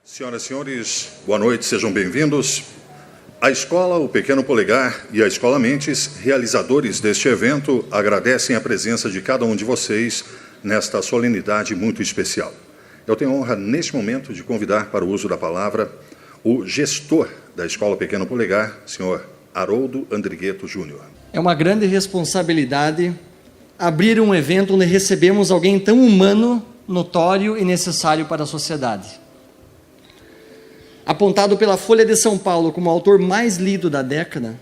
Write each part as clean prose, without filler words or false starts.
Senhoras e senhores, boa noite, sejam bem-vindos. A Escola O Pequeno Polegar e a Escola Mentes, realizadores deste evento, agradecem a presença de cada um de vocês nesta solenidade muito especial. Eu tenho a honra, neste momento, de convidar para o uso da palavra o gestor da Escola Pequeno Polegar, senhor Haroldo Andrigueto Júnior. É uma grande responsabilidade abrir um evento onde recebemos alguém tão humano, notório e necessário para a sociedade. Apontado pela Folha de São Paulo como o autor mais lido da década,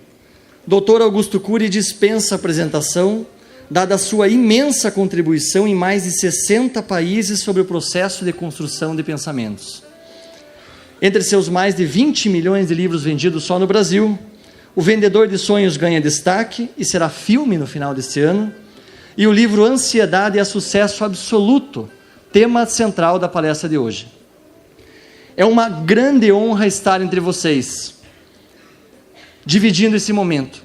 Dr. Augusto Cury dispensa apresentação, dada a sua imensa contribuição em mais de 60 países sobre o processo de construção de pensamentos. Entre seus mais de 20 milhões de livros vendidos só no Brasil, O Vendedor de Sonhos ganha destaque e será filme no final deste ano, e o livro Ansiedade é sucesso absoluto, tema central da palestra de hoje. É uma grande honra estar entre vocês, dividindo esse momento.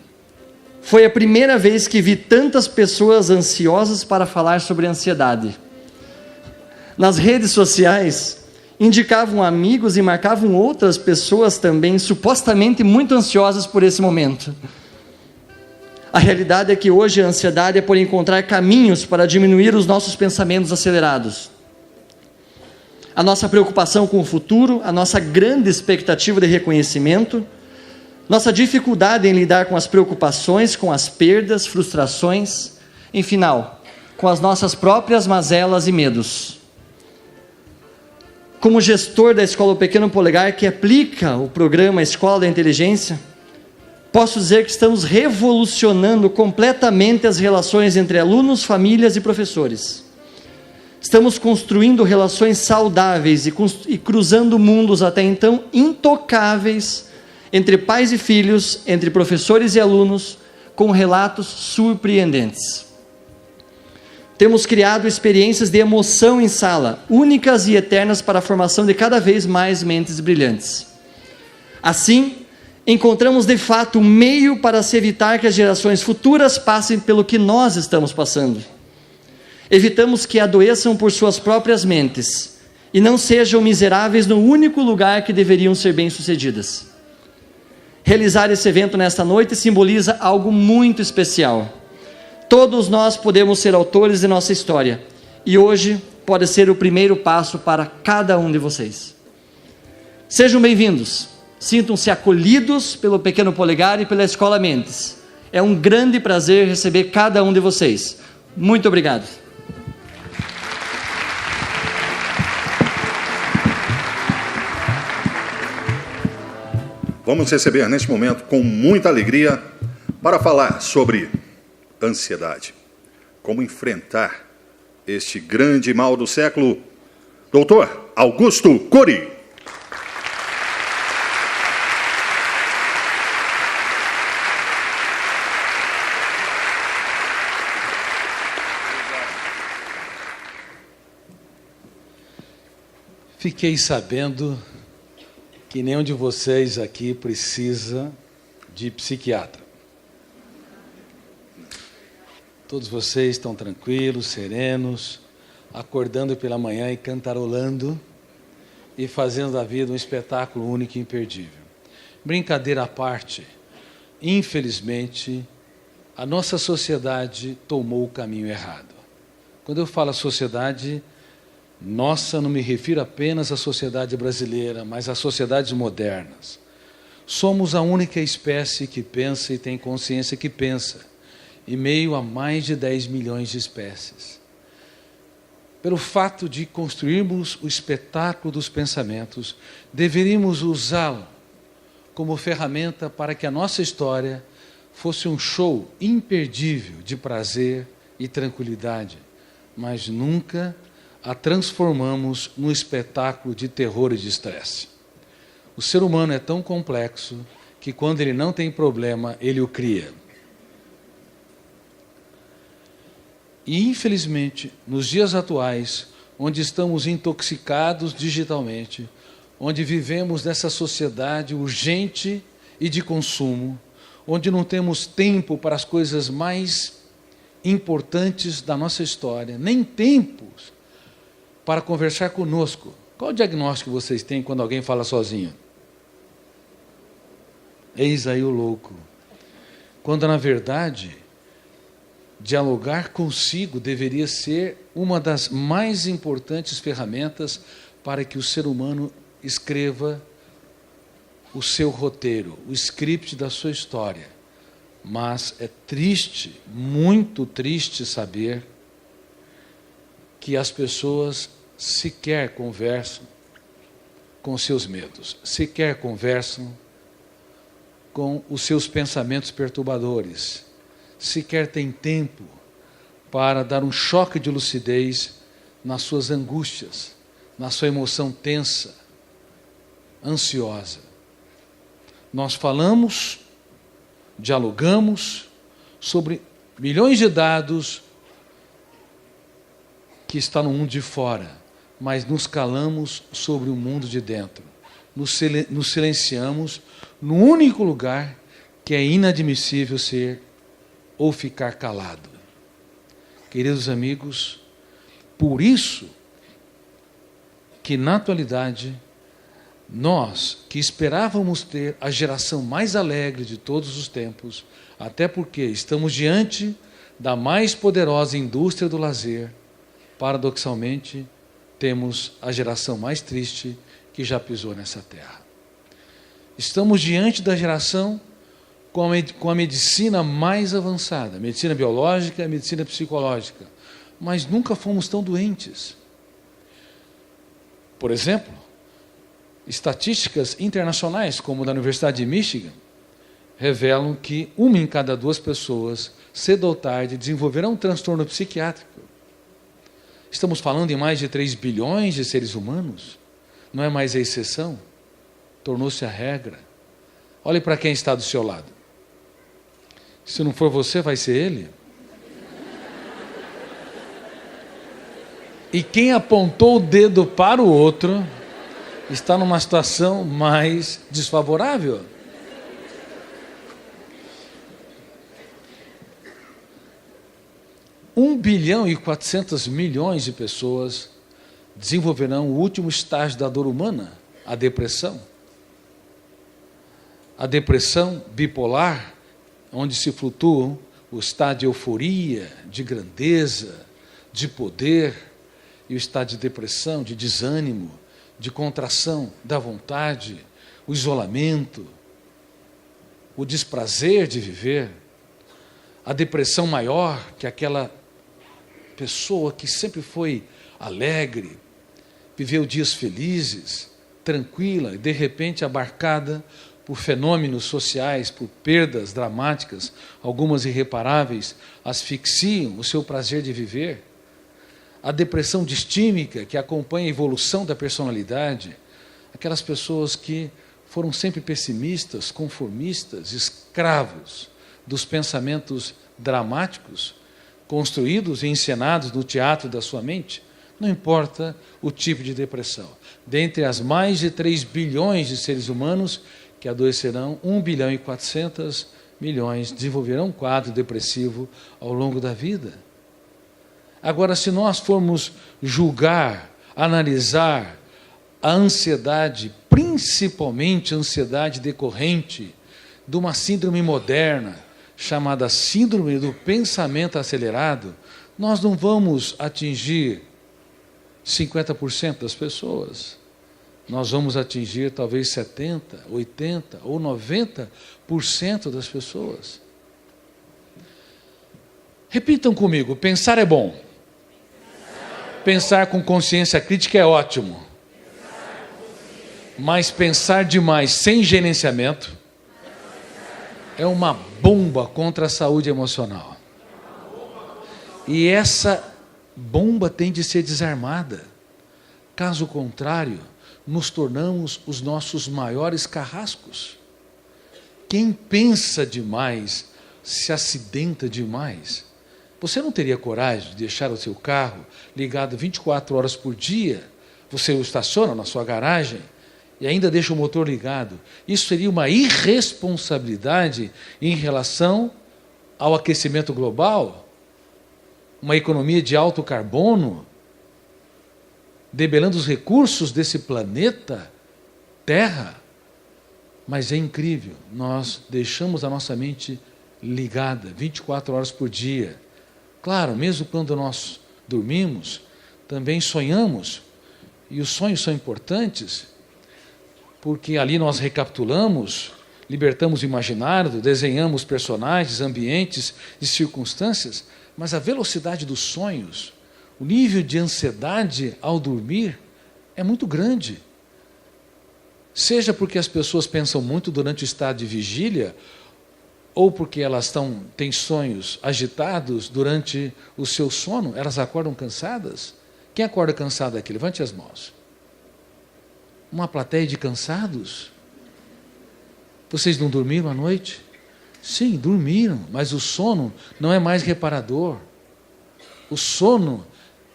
Foi a primeira vez que vi tantas pessoas ansiosas para falar sobre ansiedade. Nas redes sociais, indicavam amigos e marcavam outras pessoas também, supostamente muito ansiosas por esse momento. A realidade é que hoje a ansiedade é por encontrar caminhos para diminuir os nossos pensamentos acelerados. A nossa preocupação com o futuro, a nossa grande expectativa de reconhecimento, nossa dificuldade em lidar com as preocupações, com as perdas, frustrações, em final, com as nossas próprias mazelas e medos. Como gestor da Escola O Pequeno Polegar, que aplica o programa Escola da Inteligência, posso dizer que estamos revolucionando completamente as relações entre alunos, famílias e professores. Estamos construindo relações saudáveis e cruzando mundos até então intocáveis entre pais e filhos, entre professores e alunos, com relatos surpreendentes. Temos criado experiências de emoção em sala, únicas e eternas para a formação de cada vez mais mentes brilhantes. Assim, encontramos de fato um meio para se evitar que as gerações futuras passem pelo que nós estamos passando. Evitamos que adoeçam por suas próprias mentes e não sejam miseráveis no único lugar que deveriam ser bem-sucedidas. Realizar esse evento nesta noite simboliza algo muito especial. Todos nós podemos ser autores de nossa história e hoje pode ser o primeiro passo para cada um de vocês. Sejam bem-vindos, sintam-se acolhidos pelo Pequeno Polegar e pela Escola Mentes. É um grande prazer receber cada um de vocês. Muito obrigado. Vamos receber neste momento, com muita alegria, para falar sobre ansiedade. Como enfrentar este grande mal do século, Dr. Augusto Cury. Fiquei sabendo que nenhum de vocês aqui precisa de psiquiatra. Todos vocês estão tranquilos, serenos, acordando pela manhã e cantarolando e fazendo da vida um espetáculo único e imperdível. Brincadeira à parte, infelizmente, a nossa sociedade tomou o caminho errado. Quando eu falo sociedade, nossa, não me refiro apenas à sociedade brasileira, mas às sociedades modernas. Somos a única espécie que pensa e tem consciência que pensa, em meio a mais de 10 milhões de espécies. Pelo fato de construirmos o espetáculo dos pensamentos, deveríamos usá-lo como ferramenta para que a nossa história fosse um show imperdível de prazer e tranquilidade, mas nunca a transformamos num espetáculo de terror e de estresse. O ser humano é tão complexo que quando ele não tem problema, ele o cria. E infelizmente, nos dias atuais, onde estamos intoxicados digitalmente, onde vivemos nessa sociedade urgente e de consumo, onde não temos tempo para as coisas mais importantes da nossa história, nem tempos para conversar conosco, Qual o diagnóstico que vocês têm quando alguém fala sozinho? Eis aí o louco. Quando, na verdade, dialogar consigo deveria ser uma das mais importantes ferramentas para que o ser humano escreva o seu roteiro, o script da sua história. Mas é triste, muito triste saber que as pessoas sequer conversam com seus medos, sequer conversam com os seus pensamentos perturbadores, sequer têm tempo para dar um choque de lucidez nas suas angústias, na sua emoção tensa, ansiosa. Nós falamos, dialogamos sobre milhões de dados que está no mundo de fora, mas nos calamos sobre o mundo de dentro. Nos silenciamos no único lugar que é inadmissível ser ou ficar calado. Queridos amigos, por isso que na atualidade nós que esperávamos ter a geração mais alegre de todos os tempos, até porque estamos diante da mais poderosa indústria do lazer, paradoxalmente, temos a geração mais triste que já pisou nessa terra. Estamos diante da geração com a medicina mais avançada, medicina biológica, medicina psicológica, mas nunca fomos tão doentes. Por exemplo, estatísticas internacionais, como da Universidade de Michigan, revelam que 1 em cada 2 pessoas, cedo ou tarde, desenvolverão um transtorno psiquiátrico. Estamos falando em mais de 3 bilhões de seres humanos. Não é mais a exceção, tornou-se a regra. Olhe para quem está do seu lado. Se não for você, vai ser ele. E quem apontou o dedo para o outro está numa situação mais desfavorável. Um 1 bilhão e 400 milhões de pessoas desenvolverão o último estágio da dor humana, a depressão. A depressão bipolar, onde se flutuam o estado de euforia, de grandeza, de poder, e o estado de depressão, de desânimo, de contração da vontade, o isolamento, o desprazer de viver, a depressão maior, que aquela pessoa que sempre foi alegre, viveu dias felizes, tranquila, e de repente abarcada por fenômenos sociais, por perdas dramáticas, algumas irreparáveis, asfixiam o seu prazer de viver. A depressão distímica, que acompanha a evolução da personalidade, aquelas pessoas que foram sempre pessimistas, conformistas, escravos dos pensamentos dramáticos, construídos e encenados no teatro da sua mente, não importa o tipo de depressão. Dentre as mais de 3 bilhões de seres humanos que adoecerão, 1 bilhão e 400 milhões desenvolverão um quadro depressivo ao longo da vida. Agora, se nós formos julgar, analisar a ansiedade, principalmente a ansiedade decorrente de uma síndrome moderna, chamada síndrome do pensamento acelerado, nós não vamos atingir 50% das pessoas. Nós vamos atingir talvez 70%, 80% ou 90% das pessoas. Repitam comigo: pensar é bom. Pensar com consciência crítica é ótimo. Mas pensar demais sem gerenciamento é uma bomba contra a saúde emocional. E essa bomba tem de ser desarmada. Caso contrário, nos tornamos os nossos maiores carrascos. Quem pensa demais se acidenta demais. Você não teria coragem de deixar o seu carro ligado 24 horas por dia? Você o estaciona na sua garagem e ainda deixa o motor ligado. Isso seria uma irresponsabilidade em relação ao aquecimento global, uma economia de alto carbono, debelando os recursos desse planeta Terra. Mas é incrível, nós deixamos a nossa mente ligada 24 horas por dia. Claro, mesmo quando nós dormimos, também sonhamos, e os sonhos são importantes, porque ali nós recapitulamos, libertamos o imaginário, desenhamos personagens, ambientes e circunstâncias, mas a velocidade dos sonhos, o nível de ansiedade ao dormir é muito grande. Seja porque as pessoas pensam muito durante o estado de vigília, ou porque elas têm sonhos agitados durante o seu sono, elas acordam cansadas. Quem acorda cansado aqui? Levante as mãos. Uma plateia de cansados? Vocês não dormiram à noite? Sim, dormiram, mas o sono não é mais reparador. O sono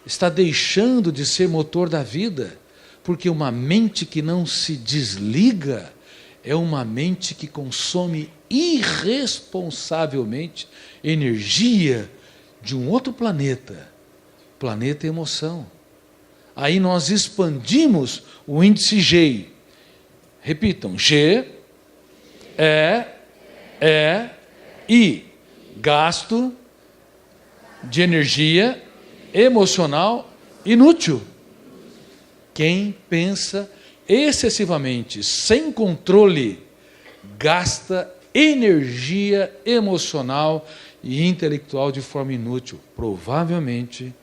está deixando de ser motor da vida, porque uma mente que não se desliga é uma mente que consome irresponsavelmente energia de um outro planeta, planeta emoção. Aí nós expandimos o índice G. Repitam, G, I, gasto de energia emocional inútil. Quem pensa excessivamente, sem controle, gasta energia emocional e intelectual de forma inútil. Provavelmente,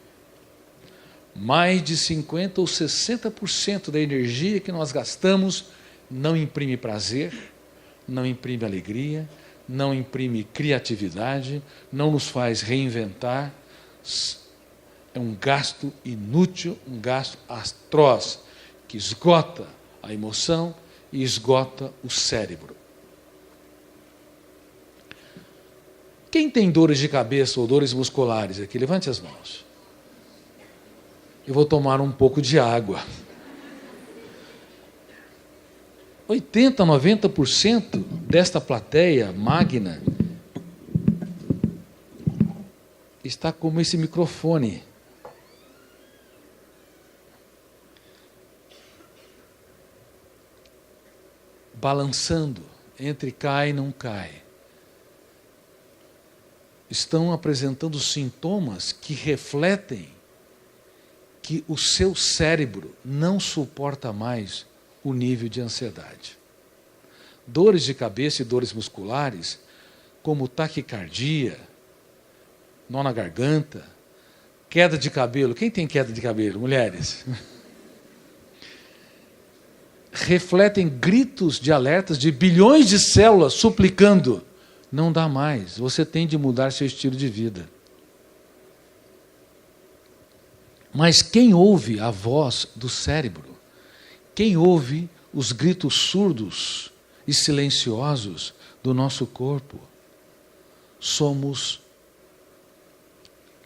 mais de 50% ou 60% da energia que nós gastamos não imprime prazer, não imprime alegria, não imprime criatividade, não nos faz reinventar. É um gasto inútil, um gasto atroz, que esgota a emoção e esgota o cérebro. Quem tem dores de cabeça ou dores musculares aqui? Levante as mãos. Eu vou tomar um pouco de água. 80%, 90% desta plateia magna está como esse microfone. Balançando, entre cai e não cai. Estão apresentando sintomas que refletem que o seu cérebro não suporta mais o nível de ansiedade. Dores de cabeça e dores musculares, como taquicardia, nó na garganta, queda de cabelo. Quem tem queda de cabelo? Mulheres. Refletem gritos de alertas de bilhões de células suplicando: não dá mais, você tem de mudar seu estilo de vida. Mas quem ouve a voz do cérebro, quem ouve os gritos surdos e silenciosos do nosso corpo, somos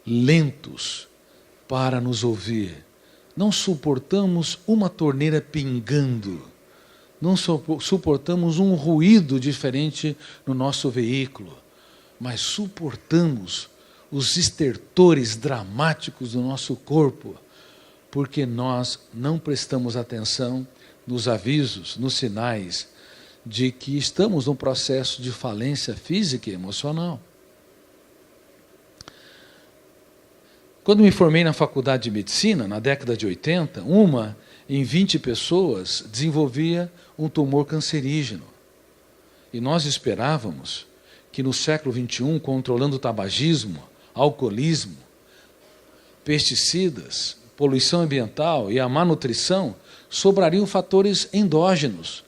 lentos para nos ouvir. Não suportamos uma torneira pingando, não suportamos um ruído diferente no nosso veículo, mas suportamos os estertores dramáticos do nosso corpo, porque nós não prestamos atenção nos avisos, nos sinais de que estamos num processo de falência física e emocional. Quando me formei na faculdade de medicina, na década de 80, uma em 20 pessoas desenvolvia um tumor cancerígeno. E nós esperávamos que no século XXI, controlando o tabagismo, alcoolismo, pesticidas, poluição ambiental e a má nutrição, sobrariam fatores endógenos,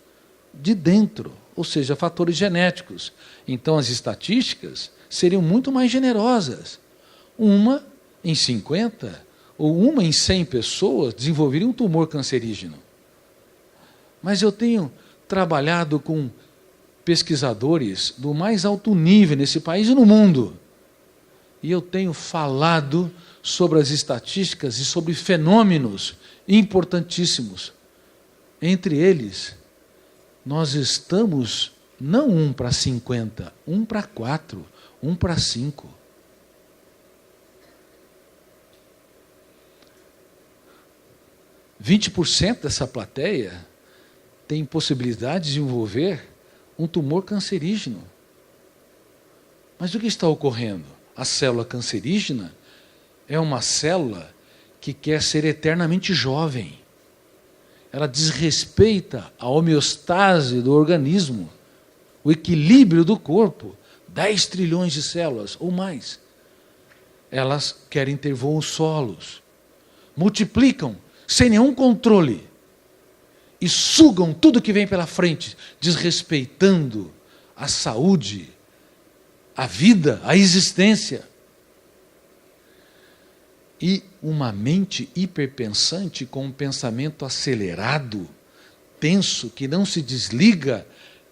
de dentro, ou seja, fatores genéticos. Então as estatísticas seriam muito mais generosas. Uma em 50 ou uma em 100 pessoas desenvolveria um tumor cancerígeno. Mas eu tenho trabalhado com pesquisadores do mais alto nível nesse país e no mundo. E eu tenho falado sobre as estatísticas e sobre fenômenos importantíssimos. Entre eles, nós estamos não 1 para 50, 1 para 4, 1 para 5. 20% dessa plateia tem possibilidade de desenvolver um tumor cancerígeno. Mas o que está ocorrendo? A célula cancerígena é uma célula que quer ser eternamente jovem. Ela desrespeita a homeostase do organismo, o equilíbrio do corpo. 10 trilhões de células ou mais. Elas querem ter voos solos, multiplicam sem nenhum controle e sugam tudo que vem pela frente, desrespeitando a saúde, a vida, a existência. E uma mente hiperpensante com um pensamento acelerado, tenso, que não se desliga,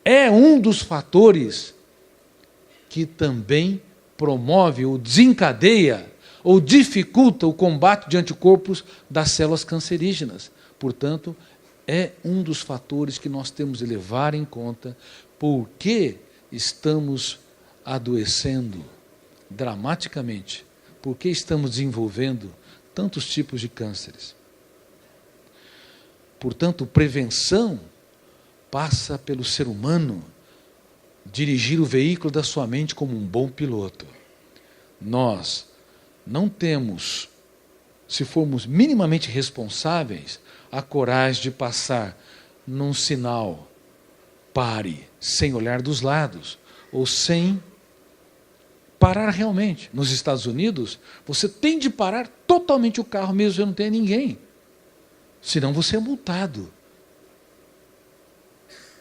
é um dos fatores que também promove ou desencadeia ou dificulta o combate de anticorpos das células cancerígenas. Portanto, é um dos fatores que nós temos de levar em conta porque estamos adoecendo dramaticamente, porque estamos desenvolvendo tantos tipos de cânceres. Portanto, prevenção passa pelo ser humano dirigir o veículo da sua mente como um bom piloto. Nós não temos, se formos minimamente responsáveis, a coragem de passar num sinal pare, sem olhar dos lados, ou sem parar realmente. Nos Estados Unidos, você tem de parar totalmente o carro, mesmo que não tenha ninguém. Senão você é multado.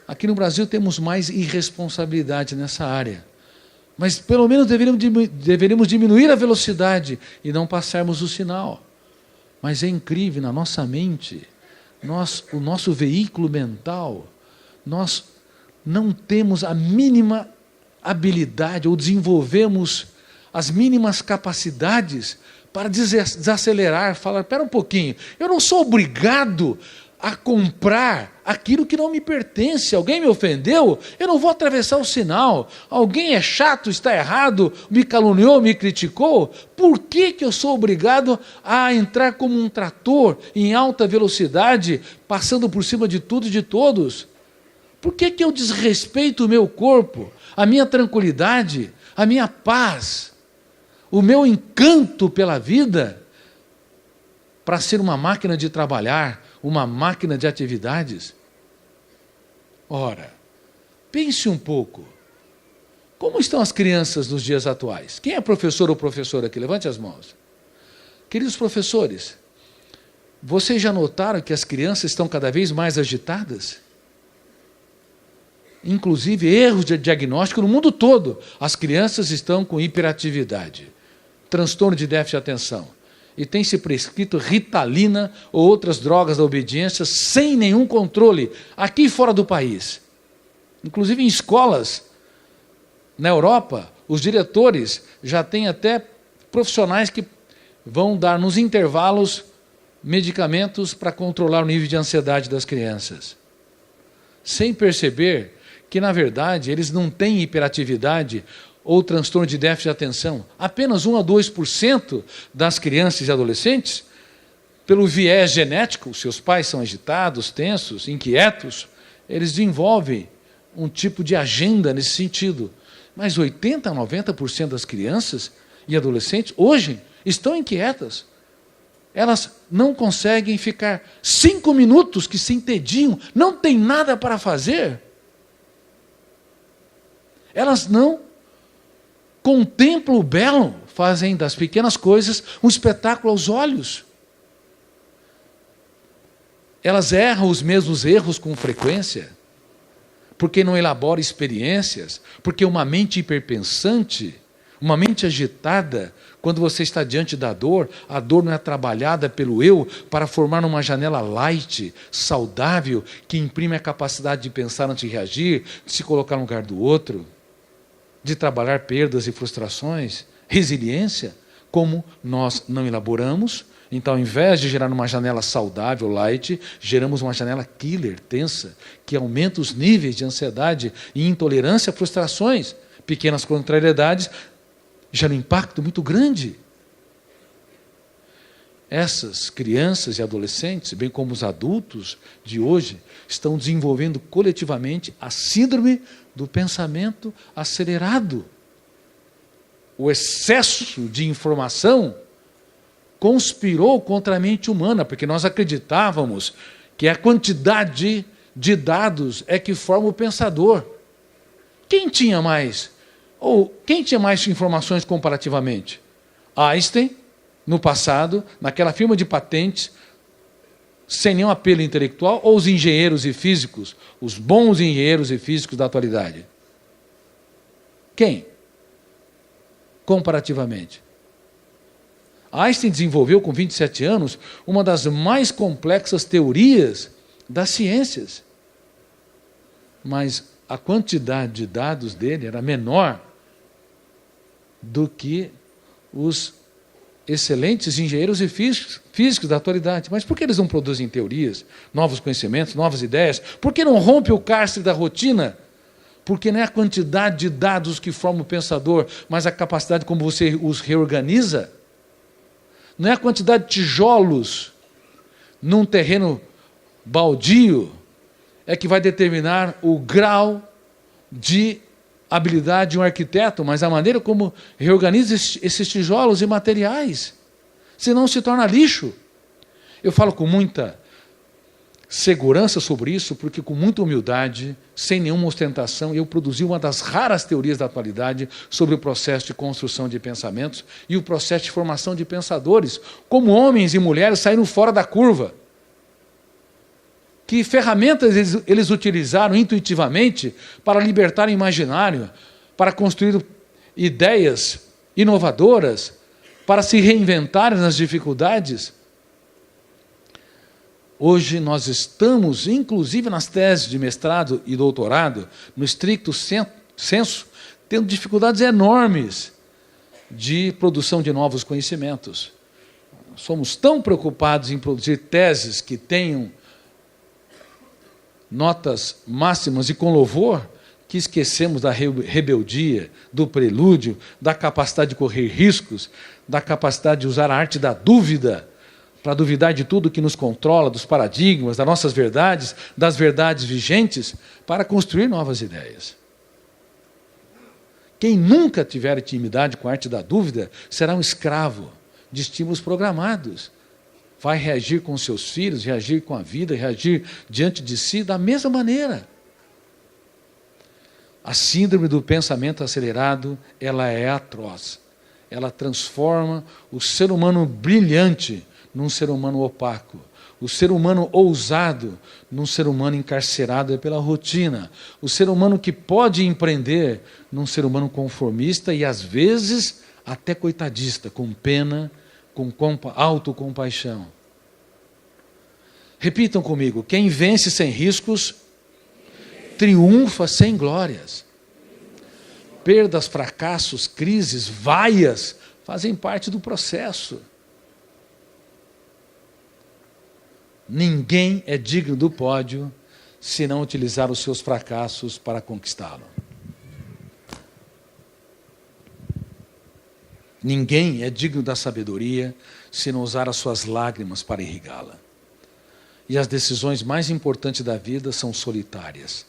Aqui no Brasil temos mais irresponsabilidade nessa área. Mas pelo menos deveríamos diminuir a velocidade e não passarmos o sinal. Mas é incrível, na nossa mente, o nosso veículo mental, nós não temos a mínima habilidade ou desenvolvemos as mínimas capacidades para desacelerar, falar, espera um pouquinho, eu não sou obrigado a comprar aquilo que não me pertence. Alguém me ofendeu, eu não vou atravessar o sinal. Alguém é chato, está errado, me caluniou, me criticou. Por que eu sou obrigado a entrar como um trator em alta velocidade, passando por cima de tudo e de todos? Por que eu desrespeito o meu corpo, a minha tranquilidade, a minha paz, o meu encanto pela vida, para ser uma máquina de trabalhar, uma máquina de atividades? Ora, pense um pouco. Como estão as crianças nos dias atuais? Quem é professor ou professora aqui? Levante as mãos. Queridos professores, vocês já notaram que as crianças estão cada vez mais agitadas? Inclusive erros de diagnóstico no mundo todo. As crianças estão com hiperatividade, transtorno de déficit de atenção. E tem se prescrito Ritalina ou outras drogas da obediência sem nenhum controle, aqui fora do país. Inclusive em escolas, na Europa, os diretores já têm até profissionais que vão dar nos intervalos medicamentos para controlar o nível de ansiedade das crianças. Sem perceber que, na verdade, eles não têm hiperatividade ou transtorno de déficit de atenção. Apenas 1 a 2% das crianças e adolescentes, pelo viés genético, seus pais são agitados, tensos, inquietos, eles desenvolvem um tipo de agenda nesse sentido. Mas 80% a 90% das crianças e adolescentes hoje estão inquietas. Elas não conseguem ficar 5 minutos que se entediam, não tem nada para fazer. Elas não contemplam o belo, fazem das pequenas coisas um espetáculo aos olhos. Elas erram os mesmos erros com frequência, porque não elaboram experiências, porque uma mente hiperpensante, uma mente agitada, quando você está diante da dor, a dor não é trabalhada pelo eu para formar uma janela light, saudável, que imprime a capacidade de pensar antes de reagir, de se colocar no lugar do outro, de trabalhar perdas e frustrações, resiliência, como nós não elaboramos. Então, ao invés de gerar uma janela saudável, light, geramos uma janela killer, tensa, que aumenta os níveis de ansiedade e intolerância a frustrações. Pequenas contrariedades geram um impacto muito grande. essas crianças e adolescentes, bem como os adultos de hoje, estão desenvolvendo coletivamente a síndrome do pensamento acelerado. O excesso de informação conspirou contra a mente humana, porque nós acreditávamos que a quantidade de dados é que forma o pensador. Quem tinha mais informações comparativamente? Einstein, no passado, naquela firma de patentes, sem nenhum apelo intelectual, ou os engenheiros e físicos, os bons engenheiros e físicos da atualidade? Quem? Comparativamente. Einstein desenvolveu, com 27 anos, uma das mais complexas teorias das ciências. Mas a quantidade de dados dele era menor do que os excelentes engenheiros e físicos da atualidade. Mas por que eles não produzem teorias, novos conhecimentos, novas ideias? Por que não rompe o cárcere da rotina? Porque não é a quantidade de dados que forma o pensador, mas a capacidade como você os reorganiza. Não é a quantidade de tijolos num terreno baldio é que vai determinar o grau de habilidade de um arquiteto, mas a maneira como reorganiza esses tijolos e materiais. Senão se torna lixo. Eu falo com muita segurança sobre isso, porque com muita humildade, sem nenhuma ostentação, eu produzi uma das raras teorias da atualidade sobre o processo de construção de pensamentos e o processo de formação de pensadores, como homens e mulheres saíram fora da curva. Que ferramentas eles utilizaram intuitivamente para libertar o imaginário, para construir ideias inovadoras, para se reinventarem nas dificuldades. Hoje nós estamos, inclusive nas teses de mestrado e doutorado, no estricto senso, tendo dificuldades enormes de produção de novos conhecimentos. Somos tão preocupados em produzir teses que tenham notas máximas e com louvor, que esquecemos da rebeldia, do prelúdio, da capacidade de correr riscos, da capacidade de usar a arte da dúvida, para duvidar de tudo que nos controla, dos paradigmas, das nossas verdades, das verdades vigentes, para construir novas ideias. Quem nunca tiver intimidade com a arte da dúvida será um escravo de estímulos programados. Vai reagir com seus filhos, reagir com a vida, reagir diante de si da mesma maneira. A síndrome do pensamento acelerado, ela é atroz. Ela transforma o ser humano brilhante num ser humano opaco, o ser humano ousado num ser humano encarcerado pela rotina, o ser humano que pode empreender num ser humano conformista e, às vezes, até coitadista, com pena, com autocompaixão. Repitam comigo: quem vence sem riscos, triunfa sem glórias. Perdas, fracassos, crises, vaias, fazem parte do processo. Ninguém é digno do pódio se não utilizar os seus fracassos para conquistá-lo. Ninguém é digno da sabedoria se não usar as suas lágrimas para irrigá-la. E as decisões mais importantes da vida são solitárias.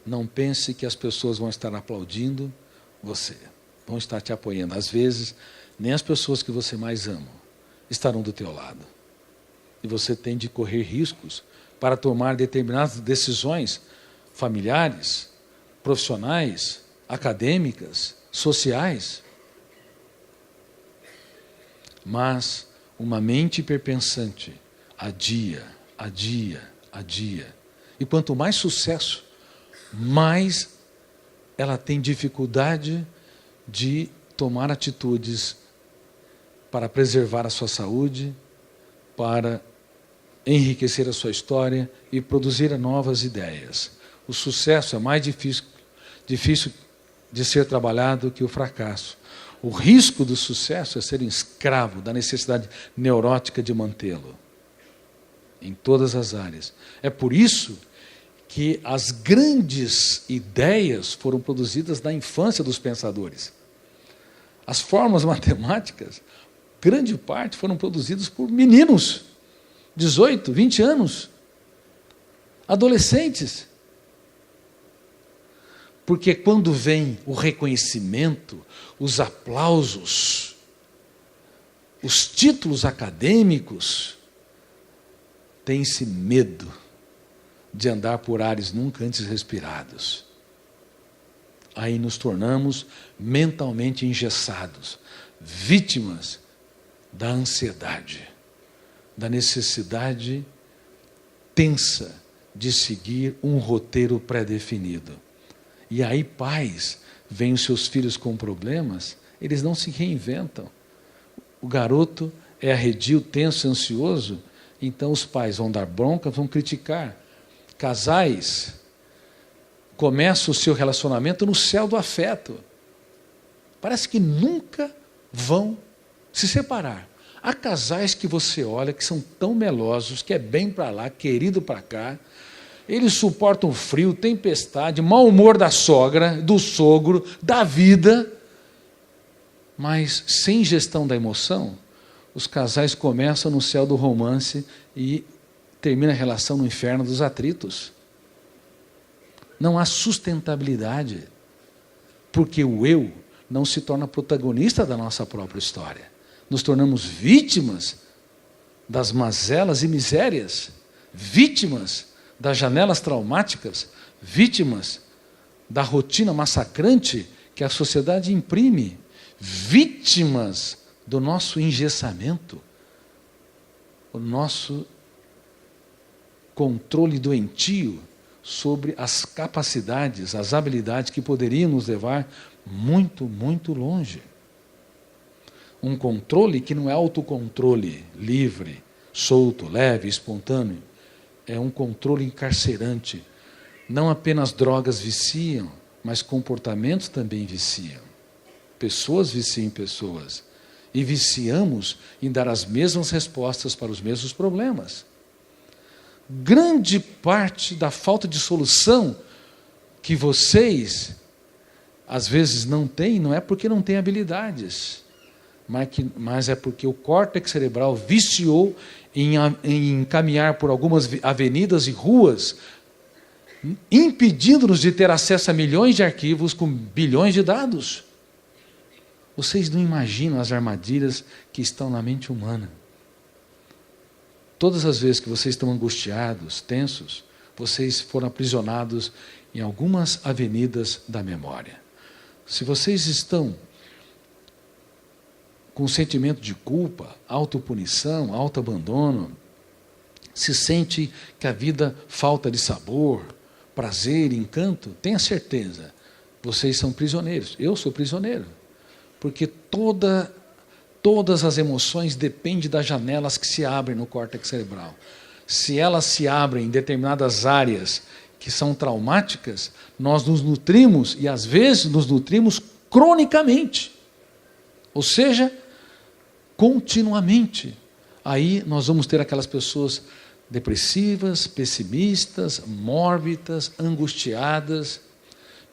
Não pense que as pessoas vão estar aplaudindo você, vão estar te apoiando. Às vezes, nem as pessoas que você mais ama estarão do teu lado. E você tem de correr riscos para tomar determinadas decisões familiares, profissionais, acadêmicas, sociais. Mas uma mente hiperpensante adia. E quanto mais sucesso, mais ela tem dificuldade de tomar atitudes para preservar a sua saúde, para enriquecer a sua história e produzir novas ideias. O sucesso é mais difícil de ser trabalhado que o fracasso. O risco do sucesso é ser escravo da necessidade neurótica de mantê-lo em todas as áreas. É por isso que as grandes ideias foram produzidas na infância dos pensadores. As fórmulas matemáticas grande parte foram produzidos por meninos, 18, 20 anos, adolescentes. Porque quando vem o reconhecimento, os aplausos, os títulos acadêmicos, tem-se medo de andar por ares nunca antes respirados. Aí nos tornamos mentalmente engessados, vítimas da ansiedade, da necessidade tensa de seguir um roteiro pré-definido. E aí pais veem os seus filhos com problemas, eles não se reinventam. O garoto é arredio, tenso, ansioso, então os pais vão dar bronca, vão criticar. Casais começam o seu relacionamento no céu do afeto. Parece que nunca vão se separar. Há casais que você olha que são tão melosos, que é bem para lá, querido para cá. Eles suportam frio, tempestade, mau humor da sogra, do sogro, da vida. Mas sem gestão da emoção, os casais começam no céu do romance e termina a relação no inferno dos atritos. Não há sustentabilidade, porque o eu não se torna protagonista da nossa própria história. Nos tornamos vítimas das mazelas e misérias, vítimas das janelas traumáticas, vítimas da rotina massacrante que a sociedade imprime, vítimas do nosso engessamento, o nosso controle doentio sobre as capacidades, as habilidades que poderiam nos levar muito, muito longe. Um controle que não é autocontrole livre, solto, leve, espontâneo. É um controle encarcerante. Não apenas drogas viciam, mas comportamentos também viciam. Pessoas viciam em pessoas. E viciamos em dar as mesmas respostas para os mesmos problemas. Grande parte da falta de solução que vocês, às vezes, não têm, não é porque não têm habilidades, mas é porque o córtex cerebral viciou em caminhar por algumas avenidas e ruas, impedindo-nos de ter acesso a milhões de arquivos com bilhões de dados. Vocês não imaginam as armadilhas que estão na mente humana. Todas as vezes que vocês estão angustiados, tensos, vocês foram aprisionados em algumas avenidas da memória. Se vocês estão com sentimento de culpa, autopunição, autoabandono, se sente que a vida falta de sabor, prazer, encanto, tenha certeza, vocês são prisioneiros. Eu sou prisioneiro, porque todas as emoções dependem das janelas que se abrem no córtex cerebral. Se elas se abrem em determinadas áreas que são traumáticas, nós nos nutrimos, e às vezes nos nutrimos cronicamente. Ou seja, continuamente. Aí nós vamos ter aquelas pessoas depressivas, pessimistas, mórbidas, angustiadas,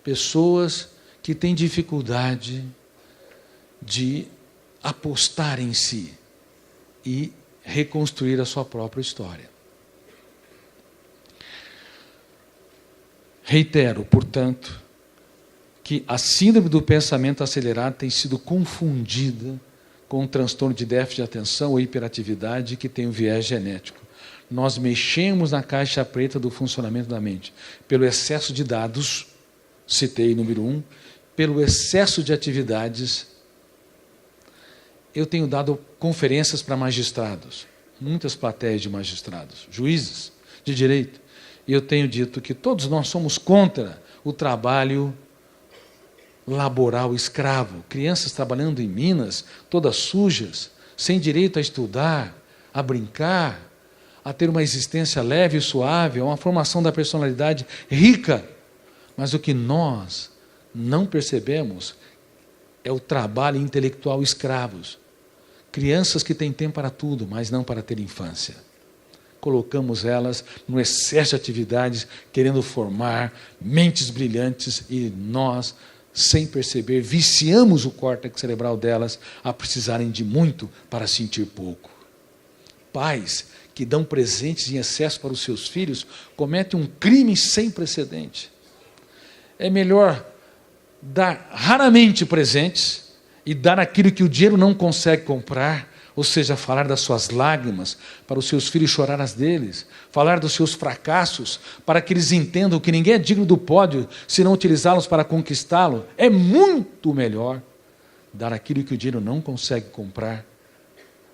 pessoas que têm dificuldade de apostar em si e reconstruir a sua própria história. Reitero, portanto, que a síndrome do pensamento acelerado tem sido confundida com um transtorno de déficit de atenção ou hiperatividade que tem um viés genético. Nós mexemos na caixa preta do funcionamento da mente pelo excesso de dados, citei número 1, pelo excesso de atividades. Eu tenho dado conferências para magistrados, muitas plateias de magistrados, juízes de direito, e eu tenho dito que todos nós somos contra o trabalho laboral escravo, crianças trabalhando em minas, todas sujas, sem direito a estudar, a brincar, a ter uma existência leve e suave, uma formação da personalidade rica. Mas o que nós não percebemos é o trabalho intelectual escravos. Crianças que têm tempo para tudo, mas não para ter infância. Colocamos elas no excesso de atividades, querendo formar mentes brilhantes, e nós sem perceber, viciamos o córtex cerebral delas a precisarem de muito para sentir pouco. Pais que dão presentes em excesso para os seus filhos cometem um crime sem precedente. É melhor dar raramente presentes e dar aquilo que o dinheiro não consegue comprar, ou seja, falar das suas lágrimas para os seus filhos chorar as deles, falar dos seus fracassos para que eles entendam que ninguém é digno do pódio se não utilizá-los para conquistá-lo. É muito melhor dar aquilo que o dinheiro não consegue comprar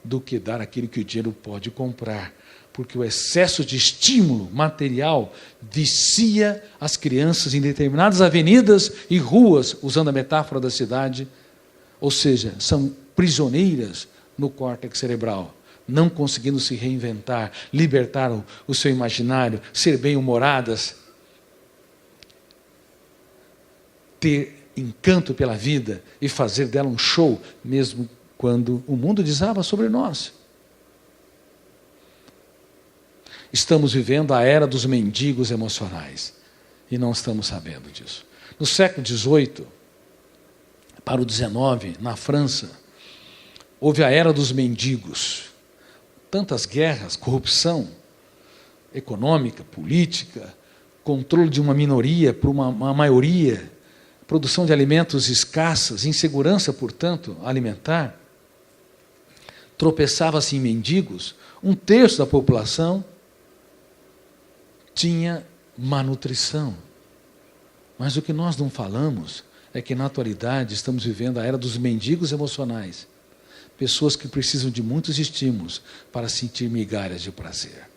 do que dar aquilo que o dinheiro pode comprar, porque o excesso de estímulo material vicia as crianças em determinadas avenidas e ruas, usando a metáfora da cidade, ou seja, são prisioneiras no córtex cerebral, não conseguindo se reinventar, libertar o seu imaginário, ser bem-humoradas, ter encanto pela vida e fazer dela um show, mesmo quando o mundo desaba sobre nós. Estamos vivendo a era dos mendigos emocionais e não estamos sabendo disso. No século XVIII para o XIX, na França, houve a era dos mendigos. Tantas guerras, corrupção econômica, política, controle de uma minoria por uma maioria, produção de alimentos escassas, insegurança, portanto, alimentar. Tropeçava-se em mendigos, 1/3 da população tinha malnutrição. Mas o que nós não falamos é que, na atualidade, estamos vivendo a era dos mendigos emocionais. Pessoas que precisam de muitos estímulos para sentir migalhas de prazer.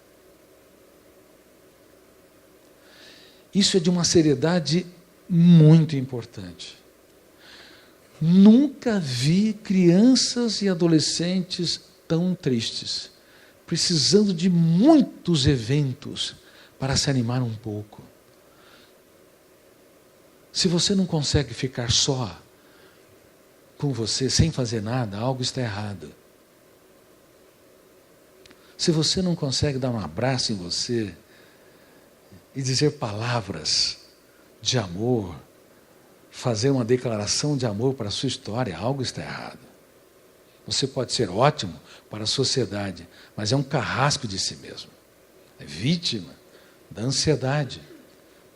Isso é de uma seriedade muito importante. Nunca vi crianças e adolescentes tão tristes, precisando de muitos eventos para se animar um pouco. Se você não consegue ficar só com você, sem fazer nada, algo está errado. Se você não consegue dar um abraço em você e dizer palavras de amor, fazer uma declaração de amor para a sua história, algo está errado. Você pode ser ótimo para a sociedade, mas é um carrasco de si mesmo. É vítima da ansiedade,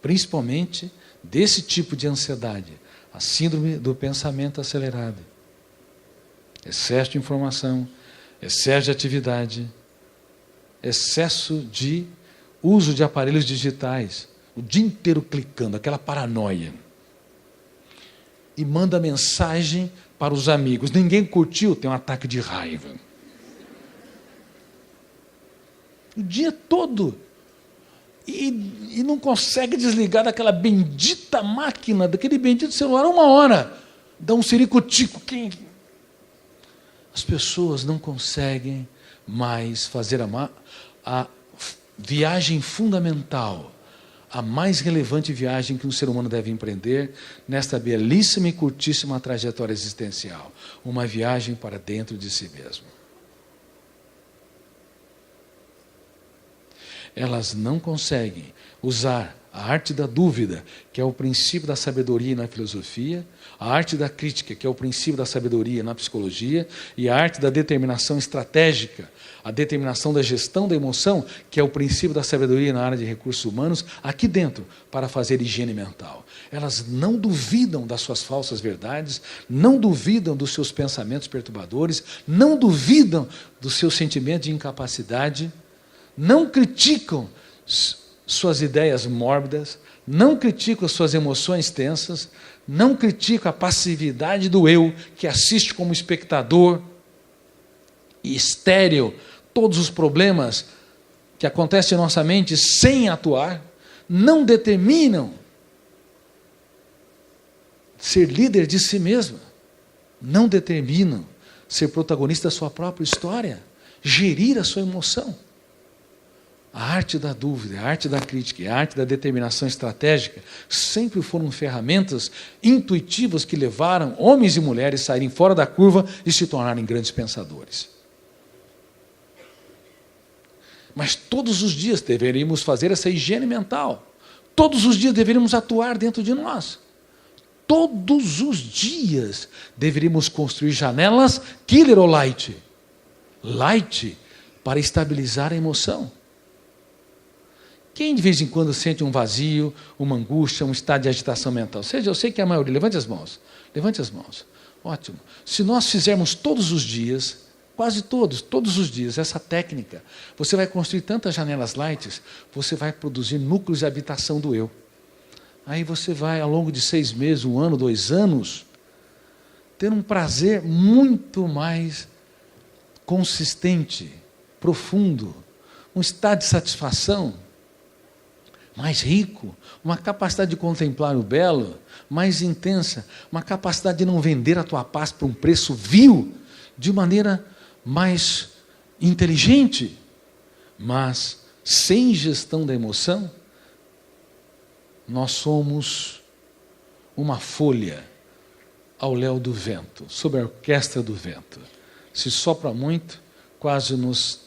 principalmente desse tipo de ansiedade, a síndrome do pensamento acelerado. Excesso de informação, excesso de atividade, excesso de uso de aparelhos digitais, o dia inteiro clicando, aquela paranoia. E manda mensagem para os amigos. Ninguém curtiu, tem um ataque de raiva. O dia todo. E não consegue desligar daquela bendita máquina, daquele bendito celular, 1 hora. Dá um ciricutico. As pessoas não conseguem mais fazer a viagem fundamental, a mais relevante viagem que um ser humano deve empreender nesta belíssima e curtíssima trajetória existencial. Uma viagem para dentro de si mesmo. Elas não conseguem usar a arte da dúvida, que é o princípio da sabedoria na filosofia, a arte da crítica, que é o princípio da sabedoria na psicologia, e a arte da determinação estratégica, a determinação da gestão da emoção, que é o princípio da sabedoria na área de recursos humanos, aqui dentro, para fazer higiene mental. Elas não duvidam das suas falsas verdades, não duvidam dos seus pensamentos perturbadores, não duvidam do seu sentimento de incapacidade, não criticam suas ideias mórbidas, não criticam as suas emoções tensas, não criticam a passividade do eu, que assiste como espectador e estéril todos os problemas que acontecem em nossa mente sem atuar, não determinam ser líder de si mesma, não determinam ser protagonista da sua própria história, gerir a sua emoção. A arte da dúvida, a arte da crítica e a arte da determinação estratégica sempre foram ferramentas intuitivas que levaram homens e mulheres a saírem fora da curva e se tornarem grandes pensadores. Mas todos os dias deveríamos fazer essa higiene mental. Todos os dias deveríamos atuar dentro de nós. todos os dias deveríamos construir janelas killer ou light? Light, para estabilizar a emoção. Quem de vez em quando sente um vazio, uma angústia, um estado de agitação mental? Seja, eu sei que é a maioria. Levante as mãos. Levante as mãos. Ótimo. Se nós fizermos todos os dias, quase todos os dias, essa técnica, você vai construir tantas janelas lights, você vai produzir núcleos de habitação do eu. Aí você vai, ao longo de 6 meses, 1 ano, 2 anos, ter um prazer muito mais consistente, profundo, um estado de satisfação mais rico, uma capacidade de contemplar o belo mais intensa, uma capacidade de não vender a tua paz por um preço vil, de maneira mais inteligente, mas sem gestão da emoção, nós somos uma folha ao léu do vento, sob a orquestra do vento. Se sopra muito, quase nos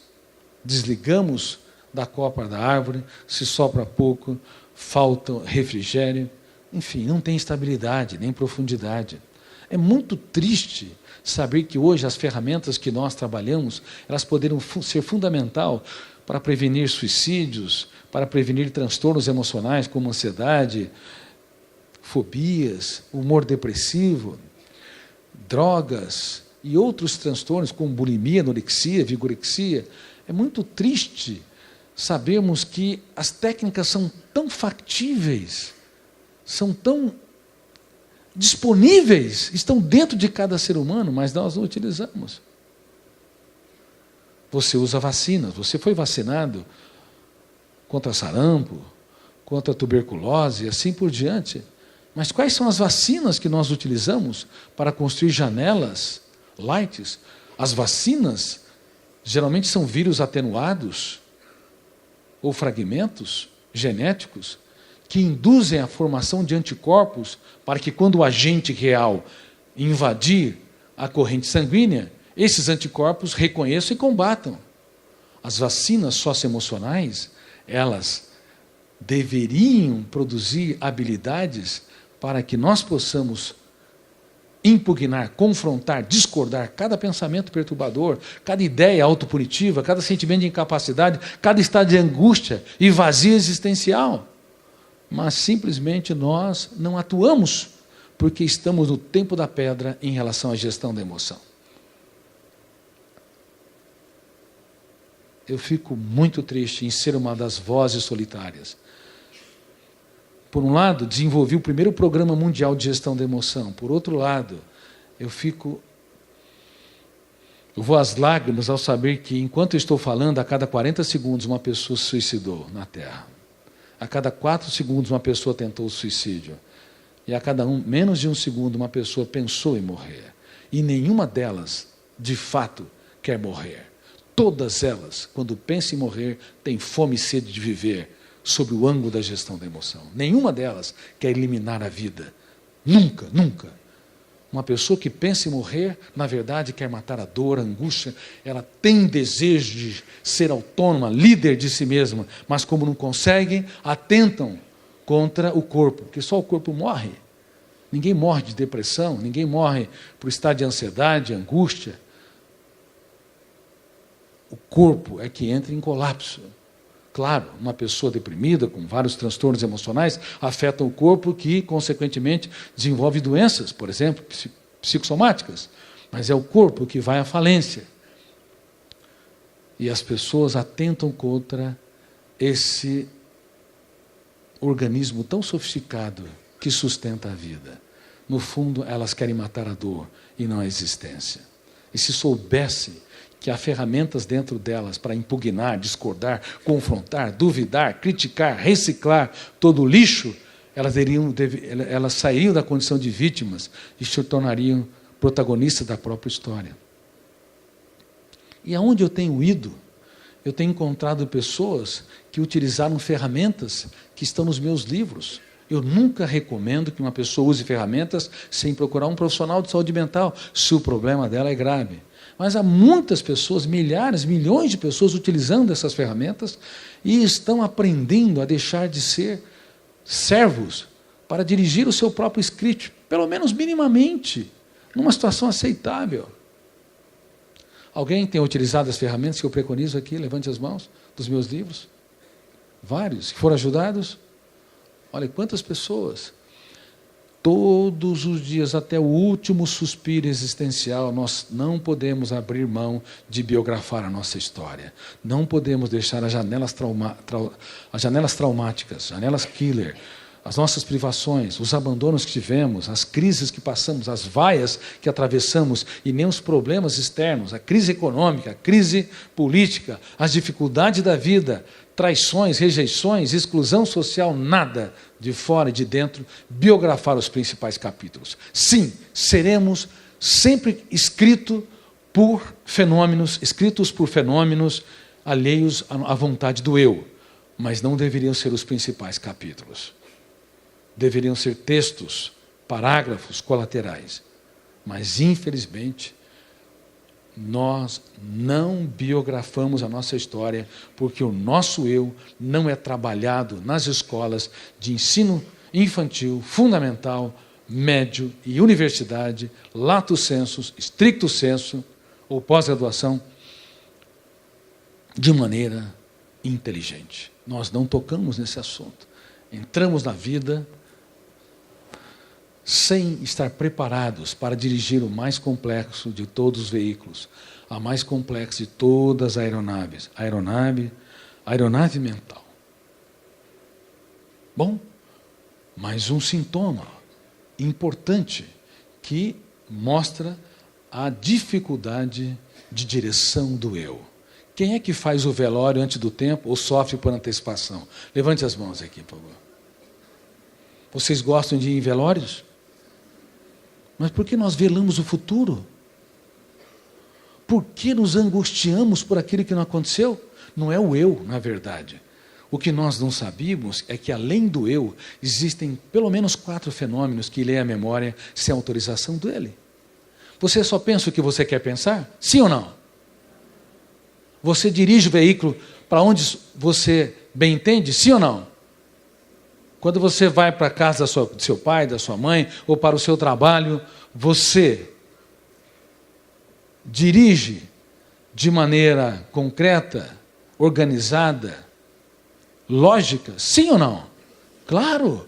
desligamos da copa da árvore, se sopra pouco, falta refrigério, enfim, não tem estabilidade, nem profundidade. É muito triste saber que hoje as ferramentas que nós trabalhamos, elas poderiam ser fundamental para prevenir suicídios, para prevenir transtornos emocionais como ansiedade, fobias, humor depressivo, drogas e outros transtornos como bulimia, anorexia, vigorexia. É muito triste sabermos que as técnicas são tão factíveis, são tão disponíveis, estão dentro de cada ser humano, mas nós não utilizamos. Você usa vacinas, você foi vacinado contra sarampo, contra tuberculose e assim por diante. Mas quais são as vacinas que nós utilizamos para construir janelas lights? As vacinas geralmente são vírus atenuados ou fragmentos genéticos que induzem a formação de anticorpos para que, quando o agente real invadir a corrente sanguínea, esses anticorpos reconheçam e combatam. As vacinas socioemocionais, elas deveriam produzir habilidades para que nós possamos impugnar, confrontar, discordar cada pensamento perturbador, cada ideia autopunitiva, cada sentimento de incapacidade, cada estado de angústia e vazio existencial. Mas simplesmente nós não atuamos porque estamos no tempo da pedra em relação à gestão da emoção. Eu fico muito triste em ser uma das vozes solitárias. Por um lado, desenvolvi o primeiro programa mundial de gestão da emoção. Por outro lado, eu vou às lágrimas ao saber que, enquanto eu estou falando, a cada 40 segundos uma pessoa se suicidou na Terra. A cada 4 segundos uma pessoa tentou o suicídio. E a cada menos de um segundo uma pessoa pensou em morrer. E nenhuma delas, de fato, quer morrer. Todas elas, quando pensam em morrer, têm fome e sede de viver, sob o ângulo da gestão da emoção. Nenhuma delas quer eliminar a vida. Nunca, nunca. Uma pessoa que pensa em morrer, na verdade, quer matar a dor, a angústia. Ela tem desejo de ser autônoma, líder de si mesma, mas como não conseguem, atentam contra o corpo, porque só o corpo morre. Ninguém morre de depressão, ninguém morre por estado de ansiedade, angústia. O corpo é que entra em colapso. Claro, uma pessoa deprimida, com vários transtornos emocionais, afeta o corpo que, consequentemente, desenvolve doenças, por exemplo, psicossomáticas. Mas é o corpo que vai à falência. E as pessoas atentam contra esse organismo tão sofisticado que sustenta a vida. No fundo, elas querem matar a dor e não a existência. E se soubesse que há ferramentas dentro delas para impugnar, discordar, confrontar, duvidar, criticar, reciclar todo o lixo, elas sairiam da condição de vítimas e se tornariam protagonistas da própria história. E aonde eu tenho ido, eu tenho encontrado pessoas que utilizaram ferramentas que estão nos meus livros. Eu nunca recomendo que uma pessoa use ferramentas sem procurar um profissional de saúde mental, se o problema dela é grave. Mas há muitas pessoas, milhares, milhões de pessoas utilizando essas ferramentas e estão aprendendo a deixar de ser servos para dirigir o seu próprio script, pelo menos minimamente, numa situação aceitável. Alguém tem utilizado as ferramentas que eu preconizo aqui? Levante as mãos, dos meus livros. Vários, que foram ajudados. Olha, quantas pessoas. Todos os dias, até o último suspiro existencial, nós não podemos abrir mão de biografar a nossa história. Não podemos deixar as janelas traumáticas, janelas killer, as nossas privações, os abandonos que tivemos, as crises que passamos, as vaias que atravessamos, e nem os problemas externos, a crise econômica, a crise política, as dificuldades da vida, traições, rejeições, exclusão social, nada de fora e de dentro, biografar os principais capítulos. Sim, seremos sempre escritos por fenômenos alheios à vontade do eu, mas não deveriam ser os principais capítulos. Deveriam ser textos, parágrafos colaterais. Mas, infelizmente, nós não biografamos a nossa história porque o nosso eu não é trabalhado nas escolas de ensino infantil, fundamental, médio e universidade, lato sensu, stricto sensu ou pós-graduação, de maneira inteligente. Nós não tocamos nesse assunto. Entramos na vida sem estar preparados para dirigir o mais complexo de todos os veículos, a mais complexa de todas as aeronaves, a aeronave mental. Bom, mais um sintoma importante que mostra a dificuldade de direção do eu. Quem é que faz o velório antes do tempo ou sofre por antecipação? Levante as mãos aqui, por favor. Vocês gostam de ir em velórios? Mas por que nós velamos o futuro? Por que nos angustiamos por aquilo que não aconteceu? Não é o eu, na verdade. O que nós não sabíamos é que, além do eu, existem pelo menos 4 fenômenos que lê a memória sem autorização dele. Você só pensa o que você quer pensar? Sim ou não? Você dirige o veículo para onde você bem entende? Sim ou não? Quando você vai para a casa do seu pai, da sua mãe, ou para o seu trabalho, você dirige de maneira concreta, organizada, lógica? Sim ou não? Claro!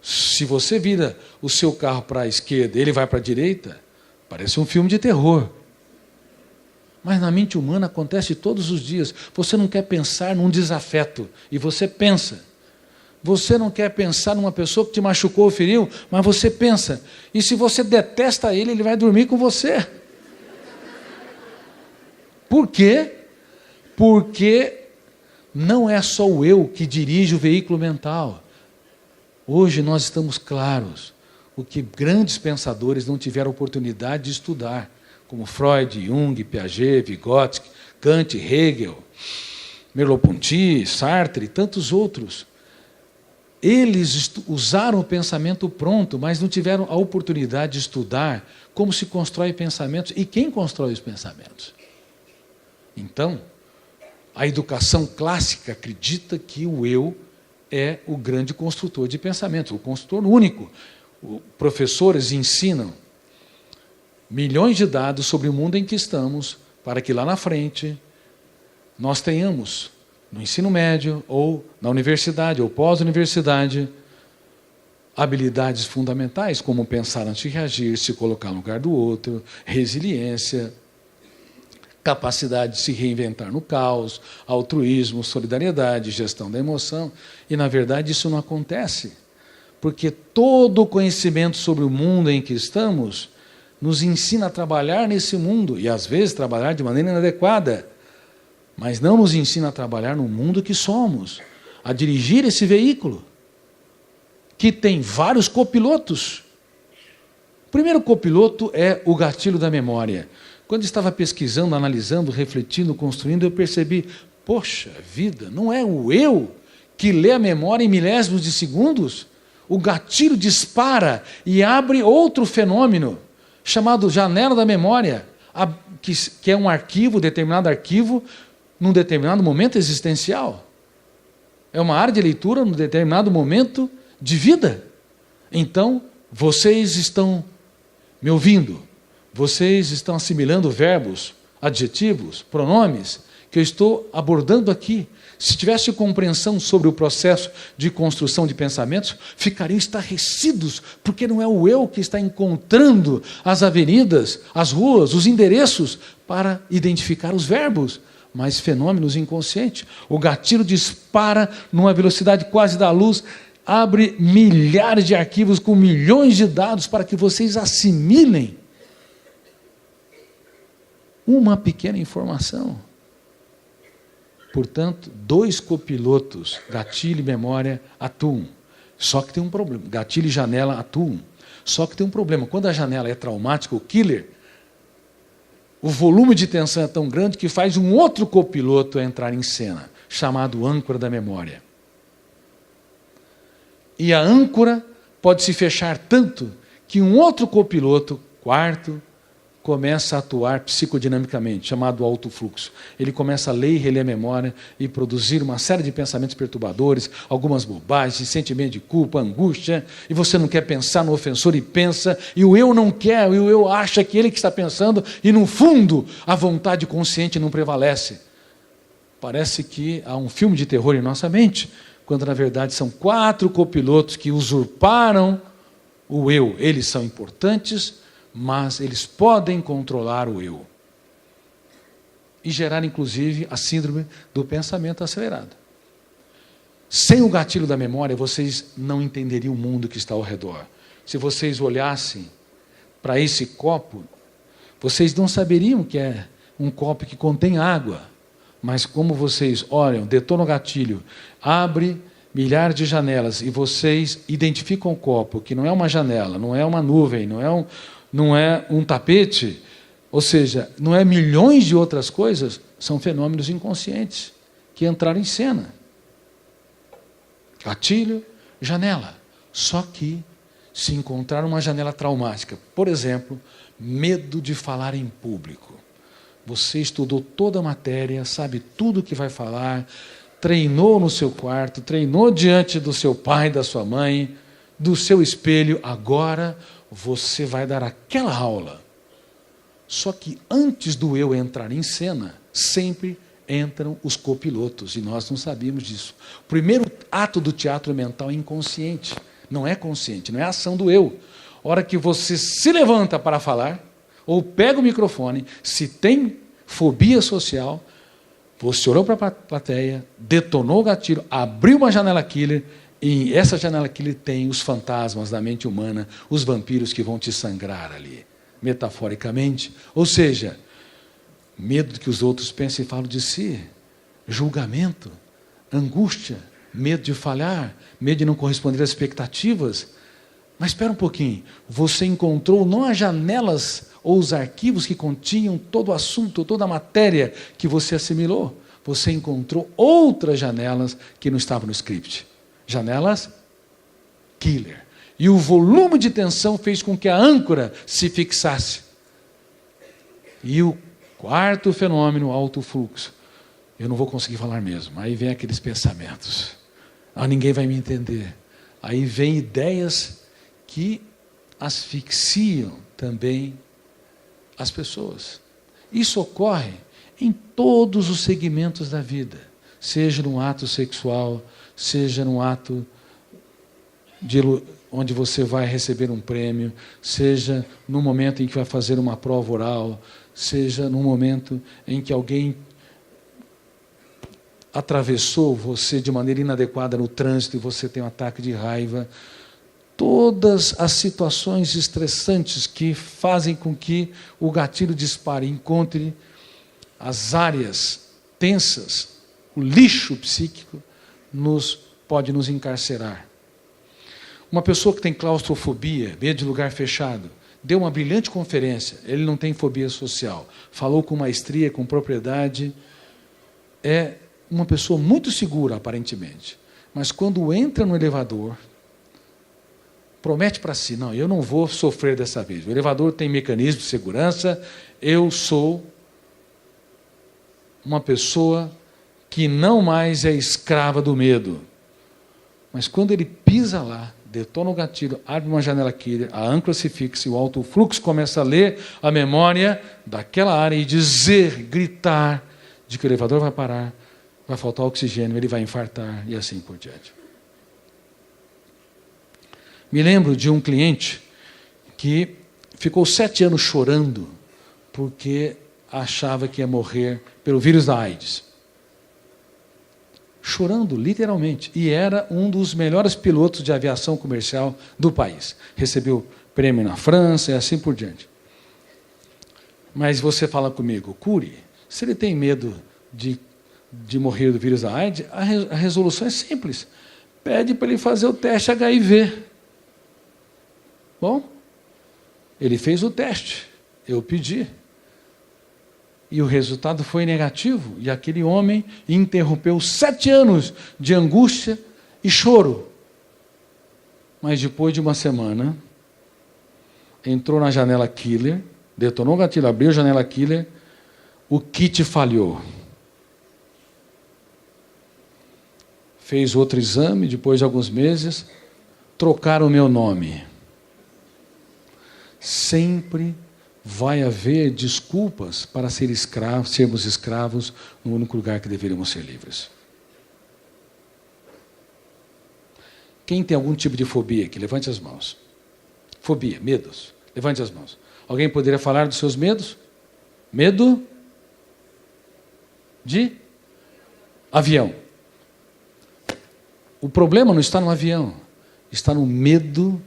Se você vira o seu carro para a esquerda e ele vai para a direita, parece um filme de terror. Mas na mente humana acontece todos os dias. Você não quer pensar num desafeto, e você pensa. Você não quer pensar numa pessoa que te machucou ou feriu, mas você pensa. E se você detesta ele, ele vai dormir com você. Por quê? Porque não é só o eu que dirige o veículo mental. Hoje nós estamos claros o que grandes pensadores não tiveram oportunidade de estudar, como Freud, Jung, Piaget, Vygotsky, Kant, Hegel, Merleau-Ponty, Sartre e tantos outros. Eles usaram o pensamento pronto, mas não tiveram a oportunidade de estudar como se constrói pensamentos e quem constrói os pensamentos. Então, a educação clássica acredita que o eu é o grande construtor de pensamentos, o construtor único. Professores ensinam milhões de dados sobre o mundo em que estamos, para que lá na frente nós tenhamos, no ensino médio, ou na universidade, ou pós-universidade, habilidades fundamentais, como pensar antes de reagir, se colocar no lugar do outro, resiliência, capacidade de se reinventar no caos, altruísmo, solidariedade, gestão da emoção. E, na verdade, isso não acontece, porque todo o conhecimento sobre o mundo em que estamos nos ensina a trabalhar nesse mundo, e às vezes trabalhar de maneira inadequada, mas não nos ensina a trabalhar no mundo que somos, a dirigir esse veículo, que tem vários copilotos. O primeiro copiloto é o gatilho da memória. Quando estava pesquisando, analisando, refletindo, construindo, eu percebi, poxa vida, não é o eu que lê a memória em milésimos de segundos? O gatilho dispara e abre outro fenômeno, chamado janela da memória, que é um arquivo, determinado arquivo, num determinado momento existencial. É uma área de leitura num determinado momento de vida. Então, vocês estão me ouvindo? Vocês estão assimilando verbos, adjetivos, pronomes que eu estou abordando aqui? Se tivesse compreensão sobre o processo de construção de pensamentos, ficariam estarrecidos, porque não é o eu que está encontrando as avenidas, as ruas, os endereços para identificar os verbos, mas fenômenos inconscientes. O gatilho dispara numa velocidade quase da luz, abre milhares de arquivos com milhões de dados para que vocês assimilem uma pequena informação. Portanto, 2 copilotos, gatilho e memória, atuam. Só que tem um problema. Gatilho e janela atuam. Só que tem um problema. Quando a janela é traumática, o killer, o volume de tensão é tão grande que faz um outro copiloto entrar em cena, chamado âncora da memória. E a âncora pode se fechar tanto que um outro copiloto, quarto, começa a atuar psicodinamicamente, chamado alto fluxo. Ele começa a ler e reler a memória e produzir uma série de pensamentos perturbadores, algumas bobagens, sentimento de culpa, angústia, e você não quer pensar no ofensor e pensa, e o eu não quer, e o eu acha que ele que está pensando, e no fundo a vontade consciente não prevalece. Parece que há um filme de terror em nossa mente, quando na verdade são 4 copilotos que usurparam o eu. Eles são importantes, mas eles podem controlar o eu e gerar, inclusive, a síndrome do pensamento acelerado. Sem o gatilho da memória, vocês não entenderiam o mundo que está ao redor. Se vocês olhassem para esse copo, vocês não saberiam que é um copo que contém água, mas como vocês olham, detonam o gatilho, abre milhares de janelas e vocês identificam o copo, que não é uma janela, não é uma nuvem, não é um tapete, ou seja, não é milhões de outras coisas, são fenômenos inconscientes que entraram em cena. Gatilho, janela. Só que se encontrar uma janela traumática, por exemplo, medo de falar em público. Você estudou toda a matéria, sabe tudo o que vai falar, treinou no seu quarto, treinou diante do seu pai, da sua mãe, do seu espelho, agora você vai dar aquela aula. Só que antes do eu entrar em cena, sempre entram os copilotos, e nós não sabíamos disso. O primeiro ato do teatro mental é inconsciente, não é consciente, não é a ação do eu. A hora que você se levanta para falar, ou pega o microfone, se tem fobia social, você olhou para a plateia, detonou o gatilho, abriu uma janela killer, e essa janela killer tem os fantasmas da mente humana, os vampiros que vão te sangrar ali, metaforicamente. Ou seja, medo de que os outros pensem e falem de si, julgamento, angústia, medo de falhar, medo de não corresponder às expectativas. Mas espera um pouquinho, você encontrou não as janelas ou os arquivos que continham todo o assunto, toda a matéria que você assimilou, você encontrou outras janelas que não estavam no script. Janelas killer. E o volume de tensão fez com que a âncora se fixasse. E o quarto fenômeno, alto fluxo. Eu não vou conseguir falar mesmo. Aí vem aqueles pensamentos. Ninguém vai me entender. Aí vem ideias que asfixiam também as pessoas. Isso ocorre em todos os segmentos da vida. Seja num ato sexual, seja num ato onde você vai receber um prêmio, seja no momento em que vai fazer uma prova oral, seja no momento em que alguém atravessou você de maneira inadequada no trânsito e você tem um ataque de raiva. Todas as situações estressantes que fazem com que o gatilho dispare, encontre as áreas tensas, o lixo psíquico pode nos encarcerar. Uma pessoa que tem claustrofobia, medo de lugar fechado, deu uma brilhante conferência, ele não tem fobia social, falou com maestria, com propriedade, é uma pessoa muito segura, aparentemente, mas quando entra no elevador, promete para si, não, eu não vou sofrer dessa vez, o elevador tem mecanismo de segurança, eu sou uma pessoa que não mais é escrava do medo. Mas quando ele pisa lá, detona o gatilho, abre uma janela killer, a âncora se fixa e o alto fluxo começa a ler a memória daquela área e dizer, gritar, de que o elevador vai parar, vai faltar oxigênio, ele vai infartar e assim por diante. Me lembro de um cliente que ficou 7 anos chorando porque achava que ia morrer pelo vírus da AIDS. Chorando, literalmente. E era um dos melhores pilotos de aviação comercial do país. Recebeu prêmio na França e assim por diante. Mas você fala comigo, Cury, se ele tem medo de morrer do vírus da AIDS, a resolução é simples. Pede para ele fazer o teste HIV. Bom, ele fez o teste. Eu pedi. E o resultado foi negativo. E aquele homem interrompeu 7 anos de angústia e choro. Mas depois de uma semana, entrou na janela killer, detonou o gatilho, abriu a janela killer, o kit falhou. Fez outro exame, depois de alguns meses, trocaram o meu nome. Sempre vai haver desculpas para sermos escravos no único lugar que deveríamos ser livres. Quem tem algum tipo de fobia aqui? Levante as mãos. Fobia, medos. Levante as mãos. Alguém poderia falar dos seus medos? Medo de avião. O problema não está no avião, está no medo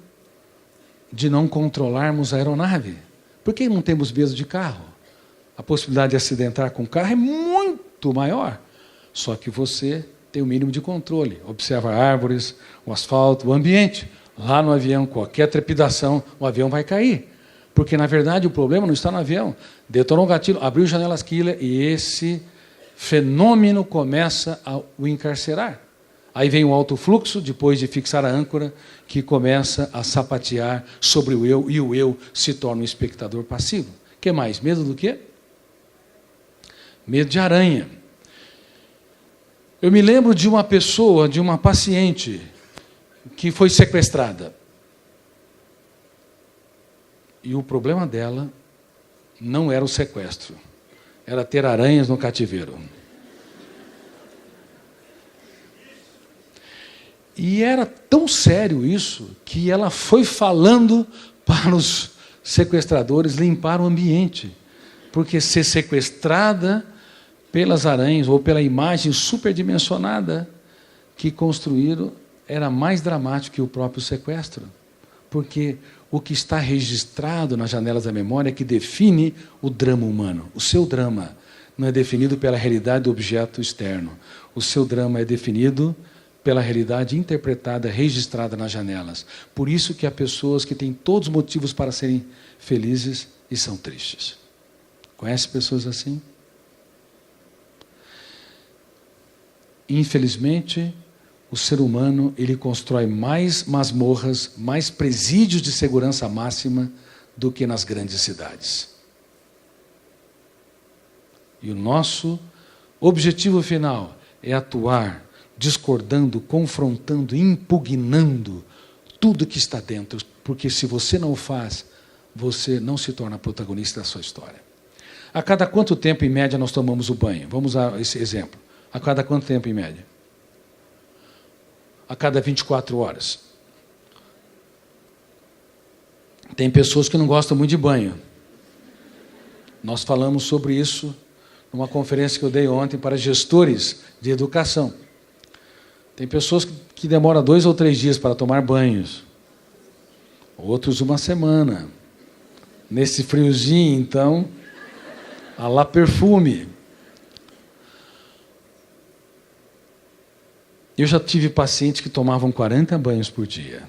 de não controlarmos a aeronave. Por que não temos medo de carro? A possibilidade de acidentar com o carro é muito maior. Só que você tem o mínimo de controle. Observa árvores, o asfalto, o ambiente. Lá no avião, qualquer trepidação, o avião vai cair. Porque, na verdade, o problema não está no avião. Detonou o gatilho, abriu janelas killer e esse fenômeno começa a o encarcerar. Aí vem o alto fluxo, depois de fixar a âncora, que começa a sapatear sobre o eu, e o eu se torna um espectador passivo. O que mais? Medo do quê? Medo de aranha. Eu me lembro de uma pessoa, de uma paciente, que foi sequestrada. E o problema dela não era o sequestro, era ter aranhas no cativeiro. E era tão sério isso, que ela foi falando para os sequestradores limpar o ambiente. Porque ser sequestrada pelas aranhas, ou pela imagem superdimensionada que construíram, era mais dramático que o próprio sequestro. Porque o que está registrado nas janelas da memória é que define o drama humano. O seu drama não é definido pela realidade do objeto externo. O seu drama é definido pela realidade interpretada, registrada nas janelas. Por isso que há pessoas que têm todos os motivos para serem felizes e são tristes. Conhece pessoas assim? Infelizmente, o ser humano ele constrói mais masmorras, mais presídios de segurança máxima do que nas grandes cidades. E o nosso objetivo final é atuar discordando, confrontando, impugnando tudo que está dentro, porque se você não faz, você não se torna protagonista da sua história. A cada quanto tempo, em média, nós tomamos o banho? Vamos usar esse exemplo. A cada quanto tempo, em média? A cada 24 horas. Tem pessoas que não gostam muito de banho. Nós falamos sobre isso numa conferência que eu dei ontem para gestores de educação. Tem pessoas que demoram 2 ou 3 dias para tomar banhos. Outros 1 semana. Nesse friozinho, então, a lá perfume. Eu já tive pacientes que tomavam 40 banhos por dia,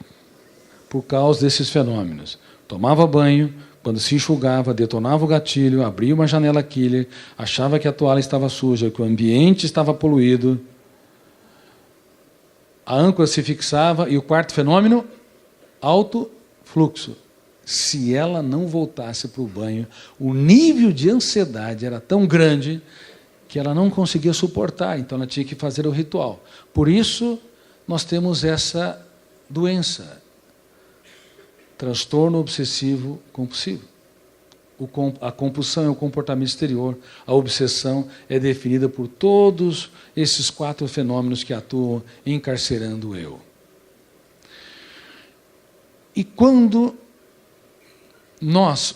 por causa desses fenômenos. Tomava banho, quando se enxugava, detonava o gatilho, abria uma janela killer, achava que a toalha estava suja, que o ambiente estava poluído. A âncora se fixava e o quarto fenômeno, alto fluxo. Se ela não voltasse para o banho, o nível de ansiedade era tão grande que ela não conseguia suportar, então ela tinha que fazer o ritual. Por isso, nós temos essa doença, transtorno obsessivo compulsivo. A compulsão é o comportamento exterior, a obsessão é definida por todos esses 4 fenômenos que atuam encarcerando o eu. E quando nós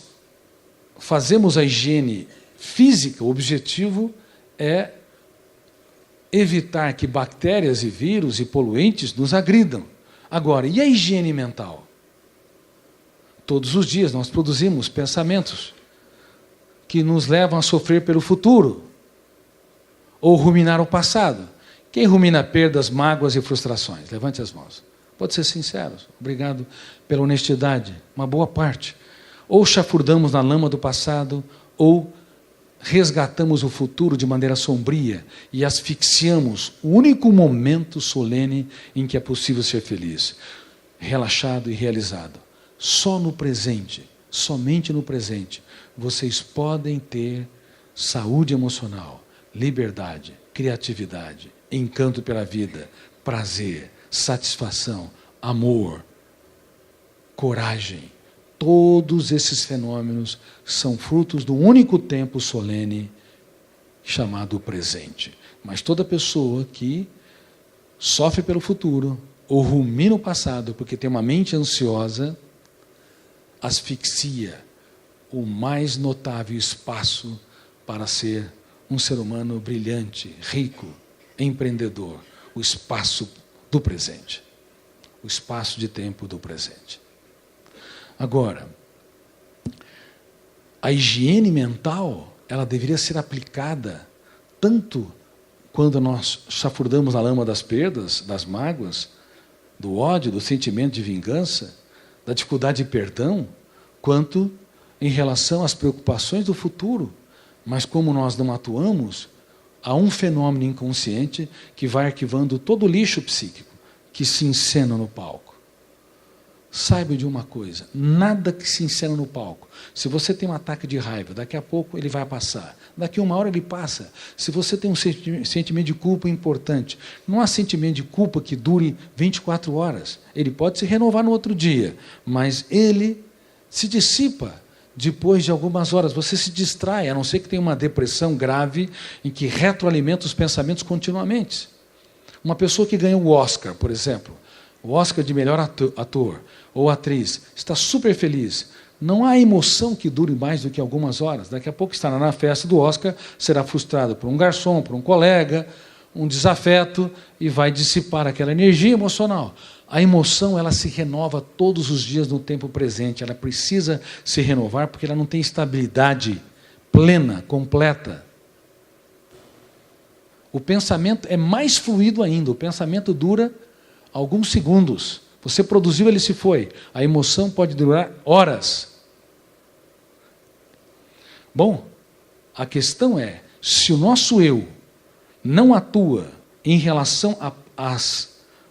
fazemos a higiene física, o objetivo é evitar que bactérias e vírus e poluentes nos agridam. Agora, e a higiene mental? Todos os dias nós produzimos pensamentos que nos levam a sofrer pelo futuro ou ruminar o passado. Quem rumina perdas, mágoas e frustrações? Levante as mãos. Pode ser sincero. Obrigado pela honestidade. Uma boa parte. Ou chafurdamos na lama do passado, ou resgatamos o futuro de maneira sombria e asfixiamos o único momento solene em que é possível ser feliz, relaxado e realizado. Só no presente, somente no presente, vocês podem ter saúde emocional, liberdade, criatividade, encanto pela vida, prazer, satisfação, amor, coragem. Todos esses fenômenos são frutos do único tempo solene chamado presente. Mas toda pessoa que sofre pelo futuro ou rumina o passado porque tem uma mente ansiosa, asfixia o mais notável espaço para ser um ser humano brilhante, rico, empreendedor, o espaço do presente, o espaço de tempo do presente. Agora, a higiene mental, ela deveria ser aplicada tanto quando nós chafurdamos a lama das perdas, das mágoas, do ódio, do sentimento de vingança, da dificuldade de perdão, quanto em relação às preocupações do futuro. Mas como nós não atuamos, há um fenômeno inconsciente que vai arquivando todo o lixo psíquico que se encena no palco. Saiba de uma coisa, nada que se encena no palco. Se você tem um ataque de raiva, daqui a pouco ele vai passar. Daqui a 1 hora ele passa. Se você tem um sentimento de culpa importante, não há sentimento de culpa que dure 24 horas. Ele pode se renovar no outro dia, mas ele se dissipa depois de algumas horas. Você se distrai, a não ser que tenha uma depressão grave em que retroalimenta os pensamentos continuamente. Uma pessoa que ganha o Oscar, por exemplo, o Oscar de melhor ator ou atriz, está super feliz. Não há emoção que dure mais do que algumas horas. Daqui a pouco estará na festa do Oscar, será frustrado por um garçom, por um colega, um desafeto, e vai dissipar aquela energia emocional. A emoção, ela se renova todos os dias no tempo presente. Ela precisa se renovar porque ela não tem estabilidade plena, completa. O pensamento é mais fluido ainda. O pensamento dura alguns segundos. Você produziu, ele se foi. A emoção pode durar horas. Bom, a questão é, se o nosso eu não atua em relação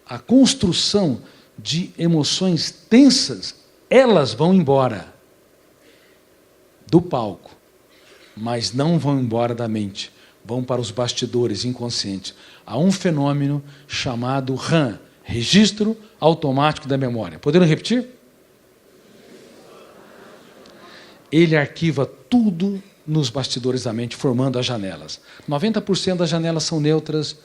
à construção de emoções tensas, elas vão embora do palco, mas não vão embora da mente, vão para os bastidores inconscientes. Há um fenômeno chamado RAM, Registro Automático da Memória. Poderiam repetir? Ele arquiva tudo nos bastidores da mente, formando as janelas. 90% das janelas são neutras,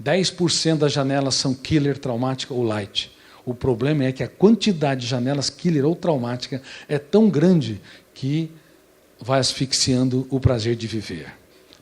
10% das janelas são killer, traumática ou light. O problema é que a quantidade de janelas killer ou traumática é tão grande que vai asfixiando o prazer de viver.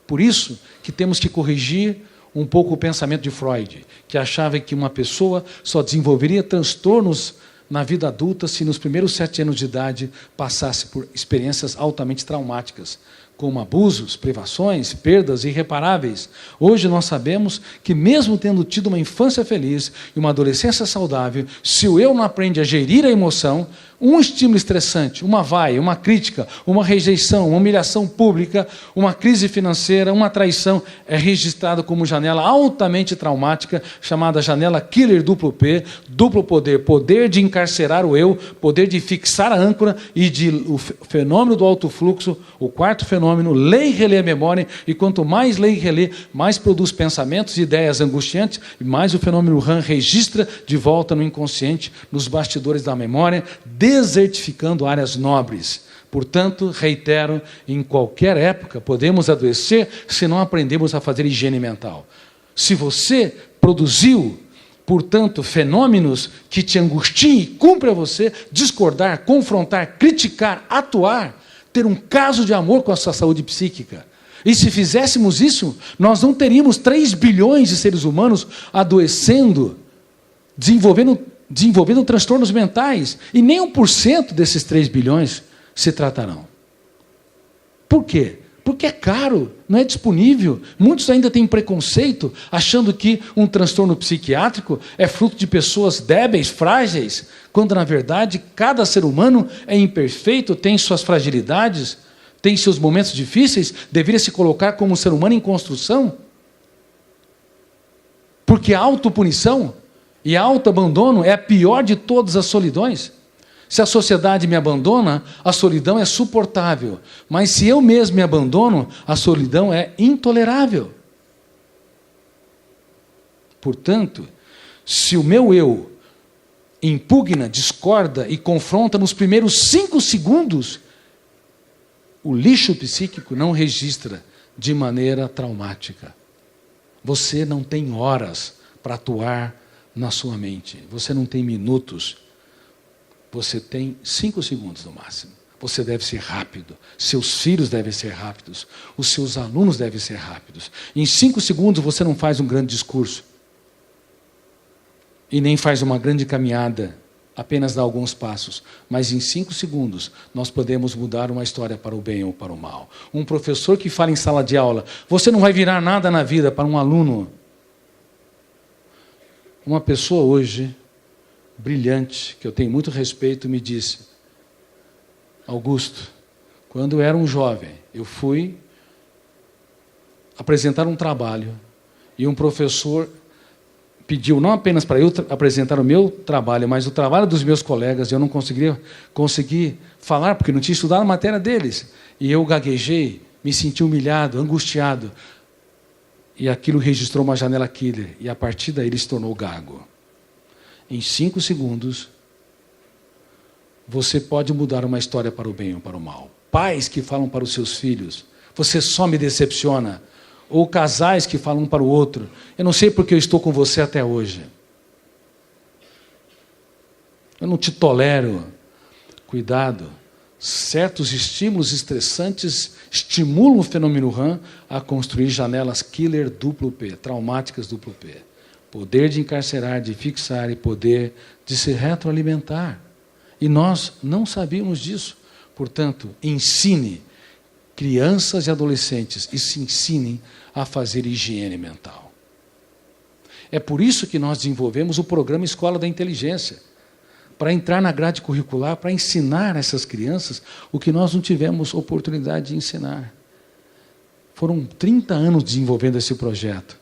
Por isso que temos que corrigir um pouco o pensamento de Freud, que achava que uma pessoa só desenvolveria transtornos na vida adulta se nos primeiros 7 anos de idade passasse por experiências altamente traumáticas, como abusos, privações, perdas irreparáveis. Hoje nós sabemos que mesmo tendo tido uma infância feliz e uma adolescência saudável, se o eu não aprende a gerir a emoção, um estímulo estressante, uma vaia, uma crítica, uma rejeição, uma humilhação pública, uma crise financeira, uma traição, é registrado como janela altamente traumática, chamada janela killer duplo P, duplo poder, poder de encarcerar o eu, poder de fixar a âncora e o fenômeno do alto fluxo, o quarto fenômeno, lê e relê a memória, e quanto mais lê e relê, mais produz pensamentos e ideias angustiantes, e mais o fenômeno RAM registra de volta no inconsciente, nos bastidores da memória, desertificando áreas nobres. Portanto, reitero, em qualquer época podemos adoecer se não aprendemos a fazer higiene mental. Se você produziu, portanto, fenômenos que te angustiem, cumpre a você discordar, confrontar, criticar, atuar, ter um caso de amor com a sua saúde psíquica. E se fizéssemos isso, nós não teríamos 3 bilhões de seres humanos adoecendo, desenvolvendo transtornos mentais, e nem 1% desses 3 bilhões se tratarão. Por quê? Porque é caro, não é disponível. Muitos ainda têm preconceito, achando que um transtorno psiquiátrico é fruto de pessoas débeis, frágeis, quando, na verdade, cada ser humano é imperfeito, tem suas fragilidades, tem seus momentos difíceis, deveria se colocar como um ser humano em construção. Porque a autopunição e a autoabandono é a pior de todas as solidões. Se a sociedade me abandona, a solidão é suportável. Mas se eu mesmo me abandono, a solidão é intolerável. Portanto, se o meu eu impugna, discorda e confronta nos primeiros 5 segundos, o lixo psíquico não registra de maneira traumática. Você não tem horas para atuar na sua mente. Você não tem minutos. Você tem 5 segundos no máximo. Você deve ser rápido. Seus filhos devem ser rápidos. Os seus alunos devem ser rápidos. Em 5 segundos você não faz um grande discurso. E nem faz uma grande caminhada. Apenas dá alguns passos. Mas em 5 segundos nós podemos mudar uma história para o bem ou para o mal. Um professor que fala em sala de aula, você não vai virar nada na vida, para um aluno. Uma pessoa hoje brilhante, que eu tenho muito respeito, me disse: Augusto, quando eu era um jovem, eu fui apresentar um trabalho e um professor pediu não apenas para eu apresentar o meu trabalho, mas o trabalho dos meus colegas, e eu não consegui falar, porque não tinha estudado a matéria deles. E eu gaguejei, me senti humilhado, angustiado. E aquilo registrou uma janela killer, e a partir daí ele se tornou gago. Em 5 segundos, você pode mudar uma história para o bem ou para o mal. Pais que falam para os seus filhos, você só me decepciona. Ou casais que falam um para o outro, eu não sei porque eu estou com você até hoje. Eu não te tolero. Cuidado. Certos estímulos estressantes estimulam o fenômeno RAM a construir janelas killer duplo P, traumáticas duplo P. Poder de encarcerar, de fixar e poder de se retroalimentar. E nós não sabíamos disso. Portanto, ensine crianças e adolescentes e se ensinem a fazer higiene mental. É por isso que nós desenvolvemos o programa Escola da Inteligência, para entrar na grade curricular, para ensinar a essas crianças o que nós não tivemos oportunidade de ensinar. Foram 30 anos desenvolvendo esse projeto.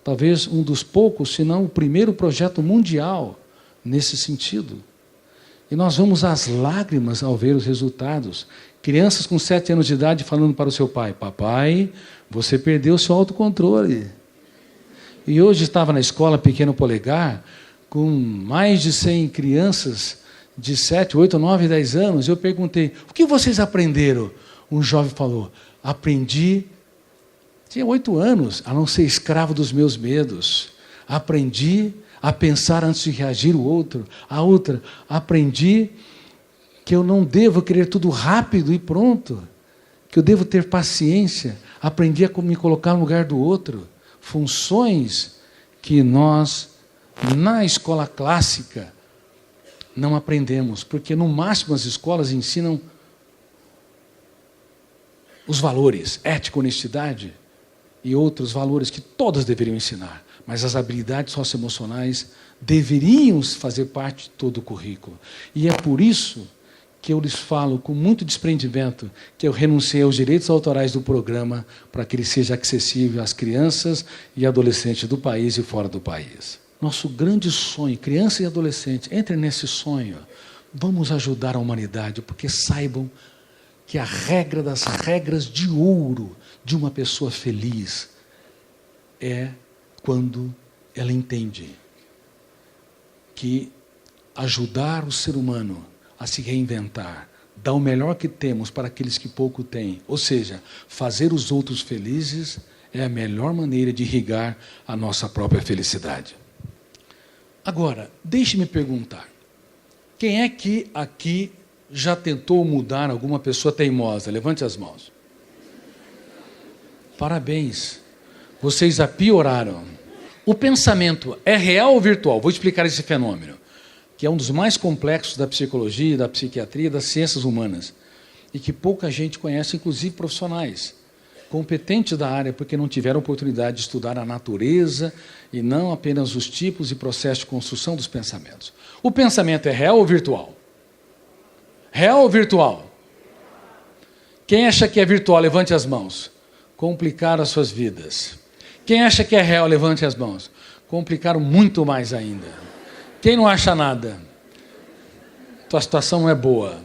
Talvez um dos poucos, se não o primeiro projeto mundial nesse sentido. E nós vamos às lágrimas ao ver os resultados. Crianças com 7 anos de idade falando para o seu pai: papai, você perdeu o seu autocontrole. E hoje estava na escola Pequeno Polegar, com mais de 100 crianças de 7, 8, 9, 10 anos. Eu perguntei: o que vocês aprenderam? Um jovem falou: aprendi, tinha 8 anos, a não ser escravo dos meus medos. Aprendi a pensar antes de reagir o outro. A outra: aprendi que eu não devo querer tudo rápido e pronto, que eu devo ter paciência. Aprendi a me colocar no lugar do outro. Funções que nós, na escola clássica, não aprendemos, porque no máximo as escolas ensinam os valores, ética, honestidade e outros valores que todas deveriam ensinar. Mas as habilidades socioemocionais deveriam fazer parte de todo o currículo. E é por isso que eu lhes falo com muito desprendimento que eu renunciei aos direitos autorais do programa para que ele seja acessível às crianças e adolescentes do país e fora do país. Nosso grande sonho, criança e adolescente, entrem nesse sonho. Vamos ajudar a humanidade, porque saibam que a regra das regras de ouro de uma pessoa feliz é quando ela entende que ajudar o ser humano a se reinventar, dar o melhor que temos para aqueles que pouco têm. Ou seja, fazer os outros felizes é a melhor maneira de irrigar a nossa própria felicidade. Agora, deixe-me perguntar, quem é que aqui já tentou mudar alguma pessoa teimosa? Levante as mãos. Parabéns, vocês a pioraram. O pensamento é real ou virtual? Vou explicar esse fenômeno, que é um dos mais complexos da psicologia, da psiquiatria, das ciências humanas, e que pouca gente conhece, inclusive profissionais competentes da área, porque não tiveram oportunidade de estudar a natureza e não apenas os tipos e processos de construção dos pensamentos. O pensamento é real ou virtual? Real ou virtual? Quem acha que é virtual, levante as mãos. Complicaram as suas vidas. Quem acha que é real, levante as mãos. Complicaram muito mais ainda. Quem não acha nada? Tua situação não é boa.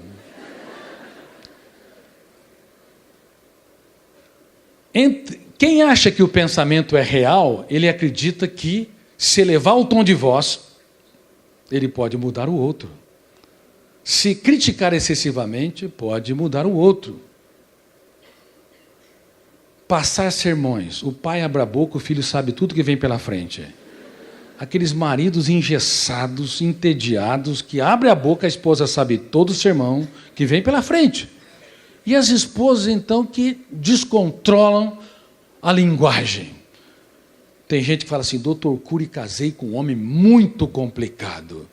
Quem acha que o pensamento é real, ele acredita que, se elevar o tom de voz, ele pode mudar o outro. Se criticar excessivamente, pode mudar o outro. Passar sermões. O pai abre a boca, o filho sabe tudo que vem pela frente. Aqueles maridos engessados, entediados, que abrem a boca, a esposa sabe todo o sermão que vem pela frente. E as esposas, então, que descontrolam a linguagem. Tem gente que fala assim, doutor Cury, casei com um homem muito complicado.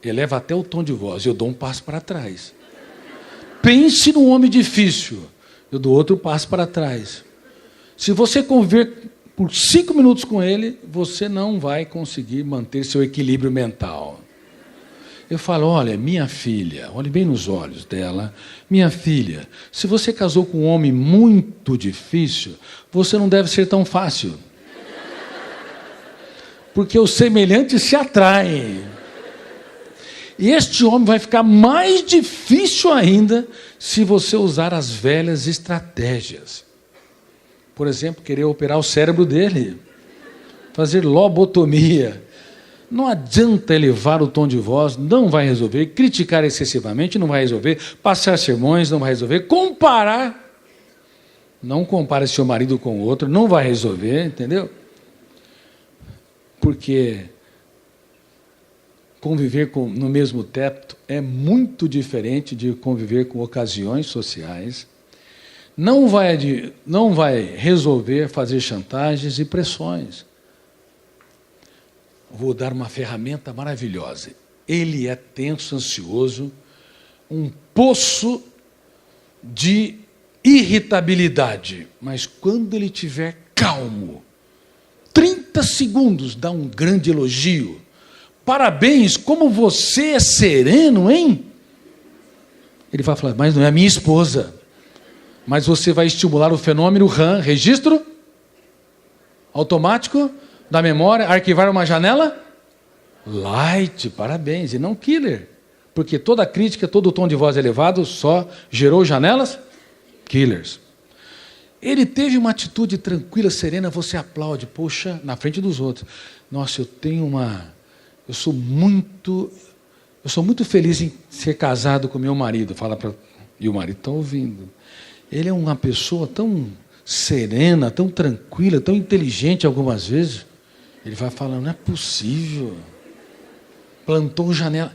Eleva até o tom de voz, eu dou um passo para trás. Pense num homem difícil, eu dou outro passo para trás. Se você conviver por 5 minutos com ele, você não vai conseguir manter seu equilíbrio mental. Eu falo, olha, minha filha, olhe bem nos olhos dela, minha filha, se você casou com um homem muito difícil, você não deve ser tão fácil. Porque os semelhantes se atraem. E este homem vai ficar mais difícil ainda se você usar as velhas estratégias. Por exemplo, querer operar o cérebro dele, fazer lobotomia. Não adianta elevar o tom de voz, não vai resolver. Criticar excessivamente não vai resolver. Passar sermões não vai resolver. Comparar, não compare seu marido com o outro, não vai resolver, entendeu? Porque conviver no mesmo teto é muito diferente de conviver com ocasiões sociais. Não vai resolver fazer chantagens e pressões. Vou dar uma ferramenta maravilhosa. Ele é tenso, ansioso, um poço de irritabilidade. Mas quando ele estiver calmo, 30 segundos, dá um grande elogio. Parabéns, como você é sereno, hein? Ele vai falar, mas não é a minha esposa. Mas você vai estimular o fenômeno RAM, registro automático da memória, arquivar uma janela light, parabéns, e não killer. Porque toda crítica, todo tom de voz elevado só gerou janelas killers. Ele teve uma atitude tranquila, serena, você aplaude, poxa, na frente dos outros. Nossa, eu sou muito feliz em ser casado com meu marido, e o marido está ouvindo. Ele é uma pessoa tão serena, tão tranquila, tão inteligente algumas vezes. Ele vai falando, não é possível. Plantou janela.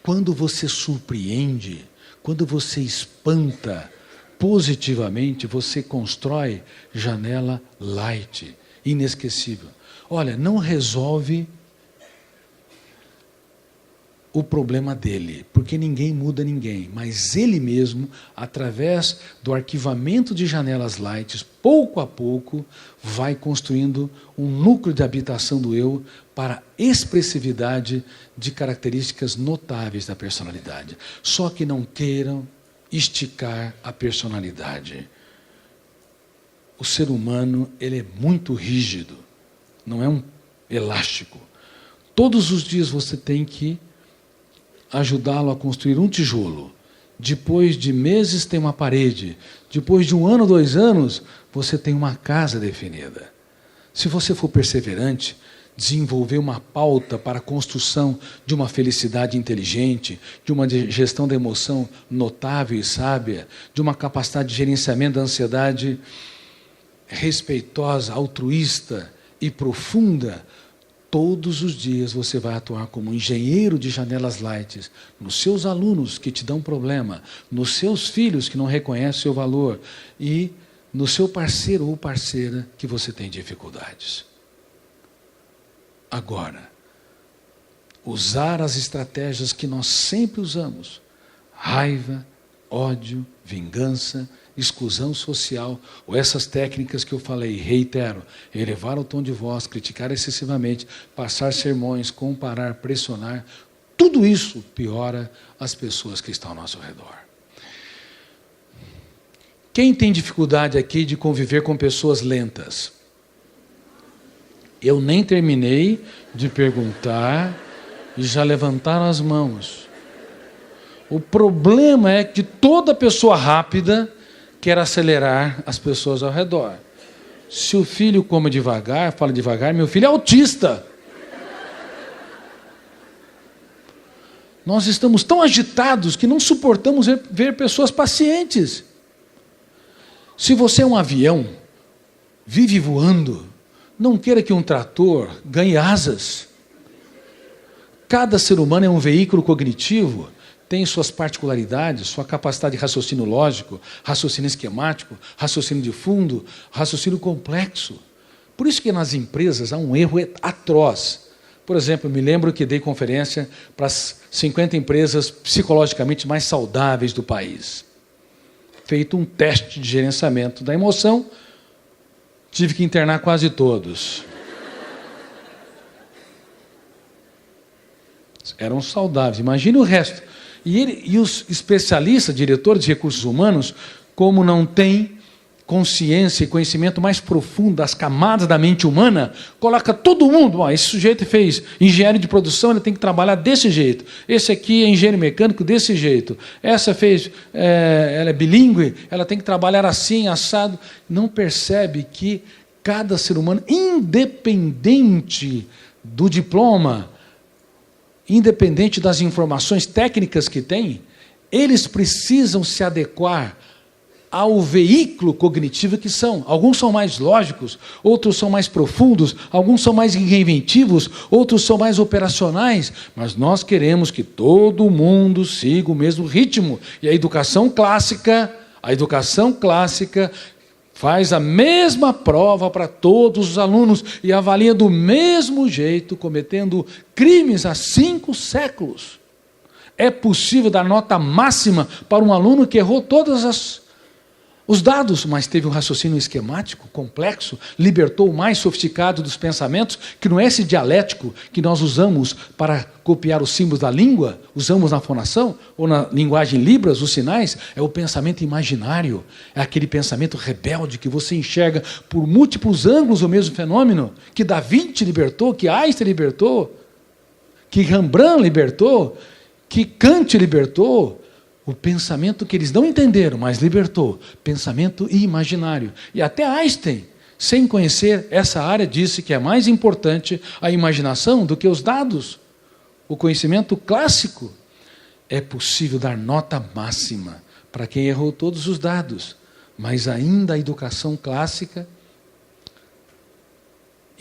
Quando você surpreende, quando você espanta positivamente, você constrói janela light, inesquecível. Olha, não resolve o problema dele, porque ninguém muda ninguém, mas ele mesmo, através do arquivamento de janelas light, pouco a pouco, vai construindo um núcleo de habitação do eu para a expressividade de características notáveis da personalidade. Só que não queiram esticar a personalidade. O ser humano, ele é muito rígido, não é um elástico. Todos os dias você tem que ajudá-lo a construir um tijolo. Depois de meses tem uma parede. Depois de 1 ano, 2 anos, você tem uma casa definida. Se você for perseverante, desenvolver uma pauta para a construção de uma felicidade inteligente, de uma gestão da emoção notável e sábia, de uma capacidade de gerenciamento da ansiedade respeitosa, altruísta e profunda, todos os dias você vai atuar como engenheiro de janelas light nos seus alunos que te dão problema, nos seus filhos que não reconhecem o seu valor e no seu parceiro ou parceira que você tem dificuldades. Agora, usar as estratégias que nós sempre usamos: raiva, ódio, vingança, exclusão social, ou essas técnicas que eu falei, reitero: elevar o tom de voz, criticar excessivamente, passar sermões, comparar, pressionar, tudo isso piora as pessoas que estão ao nosso redor. Quem tem dificuldade aqui de conviver com pessoas lentas? Eu nem terminei de perguntar e já levantaram as mãos. O problema é que toda pessoa rápida quer acelerar as pessoas ao redor. Se o filho come devagar, fala devagar, meu filho é autista. Nós estamos tão agitados que não suportamos ver pessoas pacientes. Se você é um avião, vive voando, não queira que um trator ganhe asas. Cada ser humano é um veículo cognitivo, tem suas particularidades, sua capacidade de raciocínio lógico, raciocínio esquemático, raciocínio de fundo, raciocínio complexo. Por isso que nas empresas há um erro atroz. Por exemplo, me lembro que dei conferência para as 50 empresas psicologicamente mais saudáveis do país. Feito um teste de gerenciamento da emoção, tive que internar quase todos. Eram saudáveis, imagine o resto. E os especialistas, diretores de recursos humanos, como não têm consciência e conhecimento mais profundo das camadas da mente humana, coloca todo mundo: esse sujeito fez engenharia de produção, ele tem que trabalhar desse jeito. Esse aqui é engenheiro mecânico desse jeito. Essa fez, ela é bilíngue, ela tem que trabalhar assim, assado. Não percebe que cada ser humano, independente do diploma, independente das informações técnicas que tem, eles precisam se adequar ao veículo cognitivo que são. Alguns são mais lógicos, outros são mais profundos, alguns são mais inventivos, outros são mais operacionais, mas nós queremos que todo mundo siga o mesmo ritmo. E a educação clássica faz a mesma prova para todos os alunos e avalia do mesmo jeito, cometendo crimes há 5 séculos. É possível dar nota máxima para um aluno que errou todos os dados, mas teve um raciocínio esquemático, complexo, libertou o mais sofisticado dos pensamentos, que não é esse dialético que nós usamos para copiar os símbolos da língua, usamos na fonação, ou na linguagem Libras, os sinais, é o pensamento imaginário, é aquele pensamento rebelde que você enxerga por múltiplos ângulos o mesmo fenômeno, que Da Vinci libertou, que Einstein libertou, que Rembrandt libertou, que Kant libertou. O pensamento que eles não entenderam, mas libertou. Pensamento imaginário. E até Einstein, sem conhecer essa área, disse que é mais importante a imaginação do que os dados. O conhecimento clássico. É possível dar nota máxima para quem errou todos os dados. Mas ainda a educação clássica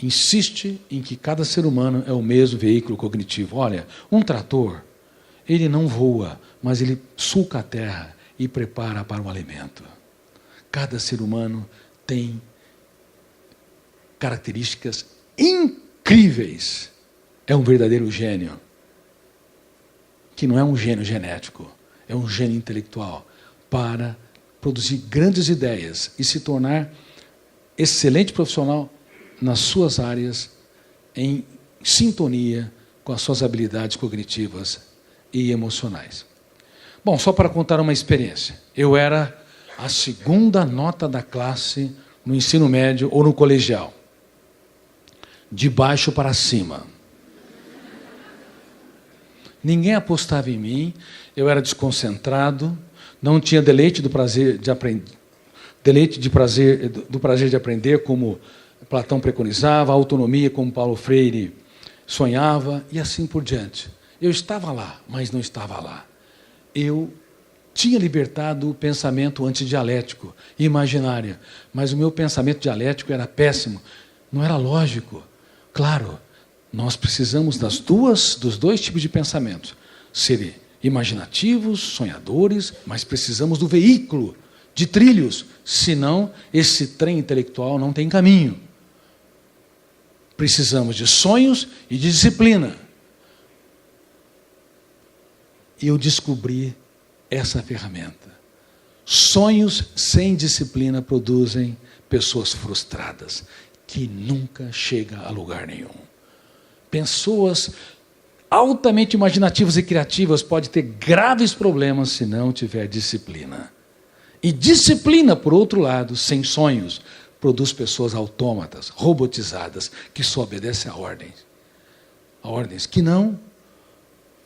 insiste em que cada ser humano é o mesmo veículo cognitivo. Olha, um trator, ele não voa, mas ele sulca a terra e prepara para o alimento. Cada ser humano tem características incríveis. É um verdadeiro gênio, que não é um gênio genético, é um gênio intelectual, para produzir grandes ideias e se tornar excelente profissional nas suas áreas, em sintonia com as suas habilidades cognitivas e emocionais. Bom, só para contar uma experiência. Eu era a 2ª nota da classe no ensino médio ou no colegial. De baixo para cima. Ninguém apostava em mim, eu era desconcentrado, não tinha deleite do prazer de aprender, como Platão preconizava, a autonomia como Paulo Freire sonhava, e assim por diante. Eu estava lá, mas não estava lá. Eu tinha libertado o pensamento antidialético, imaginário, mas o meu pensamento dialético era péssimo, não era lógico. Claro, nós precisamos dos dois tipos de pensamentos, ser imaginativos, sonhadores, mas precisamos do veículo, de trilhos, senão esse trem intelectual não tem caminho. Precisamos de sonhos e de disciplina. E eu descobri essa ferramenta. Sonhos sem disciplina produzem pessoas frustradas, que nunca chegam a lugar nenhum. Pessoas altamente imaginativas e criativas podem ter graves problemas se não tiver disciplina. E disciplina, por outro lado, sem sonhos, produz pessoas autômatas, robotizadas, que só obedecem a ordens, que não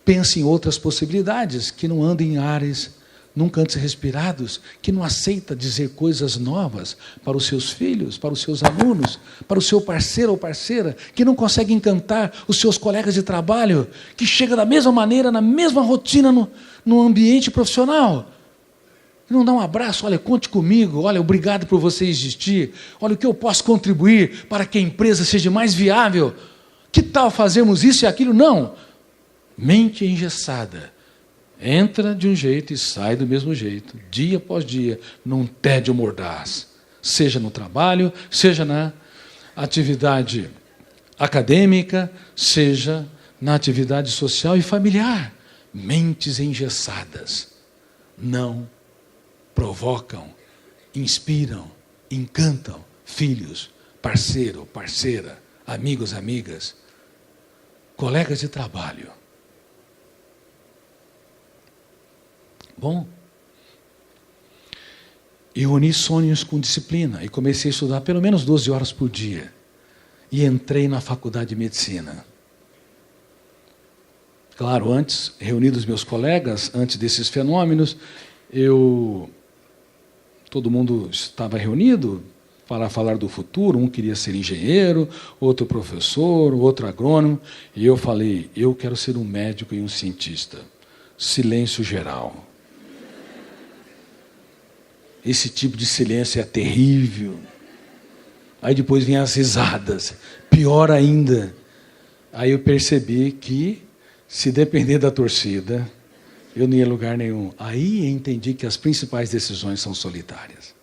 pensam em outras possibilidades, que não andam em ares nunca antes respirados, que não aceita dizer coisas novas para os seus filhos, para os seus alunos, para o seu parceiro ou parceira, que não consegue encantar os seus colegas de trabalho, que chega da mesma maneira, na mesma rotina no ambiente profissional. Não dá um abraço, olha, conte comigo, olha, obrigado por você existir, olha o que eu posso contribuir para que a empresa seja mais viável. Que tal fazermos isso e aquilo? Não. Mente engessada. Entra de um jeito e sai do mesmo jeito, dia após dia, num tédio mordaz. Seja no trabalho, seja na atividade acadêmica, seja na atividade social e familiar. Mentes engessadas não provocam, inspiram, encantam filhos, parceiro, parceira, amigos, amigas, colegas de trabalho. Bom, eu uni sonhos com disciplina e comecei a estudar pelo menos 12 horas por dia. E entrei na faculdade de medicina. Claro, antes, reunidos meus colegas, antes desses fenômenos, todo mundo estava reunido para falar do futuro, um queria ser engenheiro, outro professor, outro agrônomo, e eu falei, eu quero ser um médico e um cientista. Silêncio geral. Esse tipo de silêncio é terrível. Aí depois vinham as risadas, pior ainda. Aí eu percebi que, se depender da torcida, eu não ia a lugar nenhum. Aí eu entendi que as principais decisões são solitárias.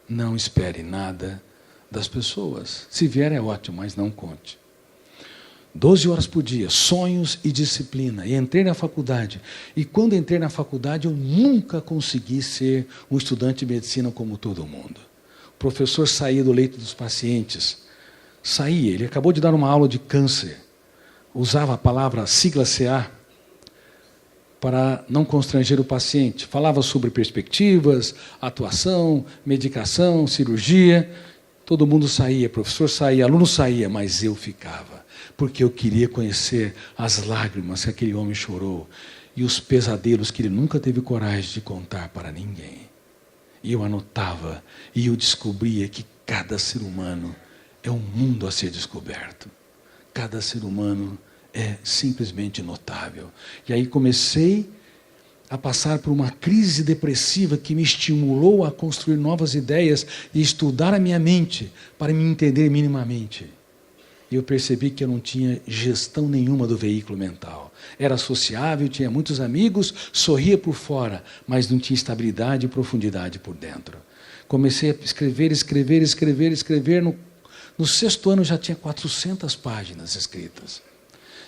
Não espere nada das pessoas. Se vier é ótimo, mas não conte. 12 horas por dia, sonhos e disciplina. E entrei na faculdade. E quando entrei na faculdade, eu nunca consegui ser um estudante de medicina como todo mundo. O professor saía do leito dos pacientes. Ele acabou de dar uma aula de câncer. Usava a palavra sigla CA para não constranger o paciente. Falava sobre perspectivas, atuação, medicação, cirurgia. Todo mundo saía, professor saía, aluno saía, mas eu ficava. Porque eu queria conhecer as lágrimas que aquele homem chorou e os pesadelos que ele nunca teve coragem de contar para ninguém. E eu anotava e eu descobria que cada ser humano é um mundo a ser descoberto. Cada ser humano é simplesmente notável. E aí comecei a passar por uma crise depressiva que me estimulou a construir novas ideias e estudar a minha mente para me entender minimamente. E eu percebi que eu não tinha gestão nenhuma do veículo mental. Era sociável, tinha muitos amigos, sorria por fora, mas não tinha estabilidade e profundidade por dentro. Comecei a escrever. No 6º ano já tinha 400 páginas escritas.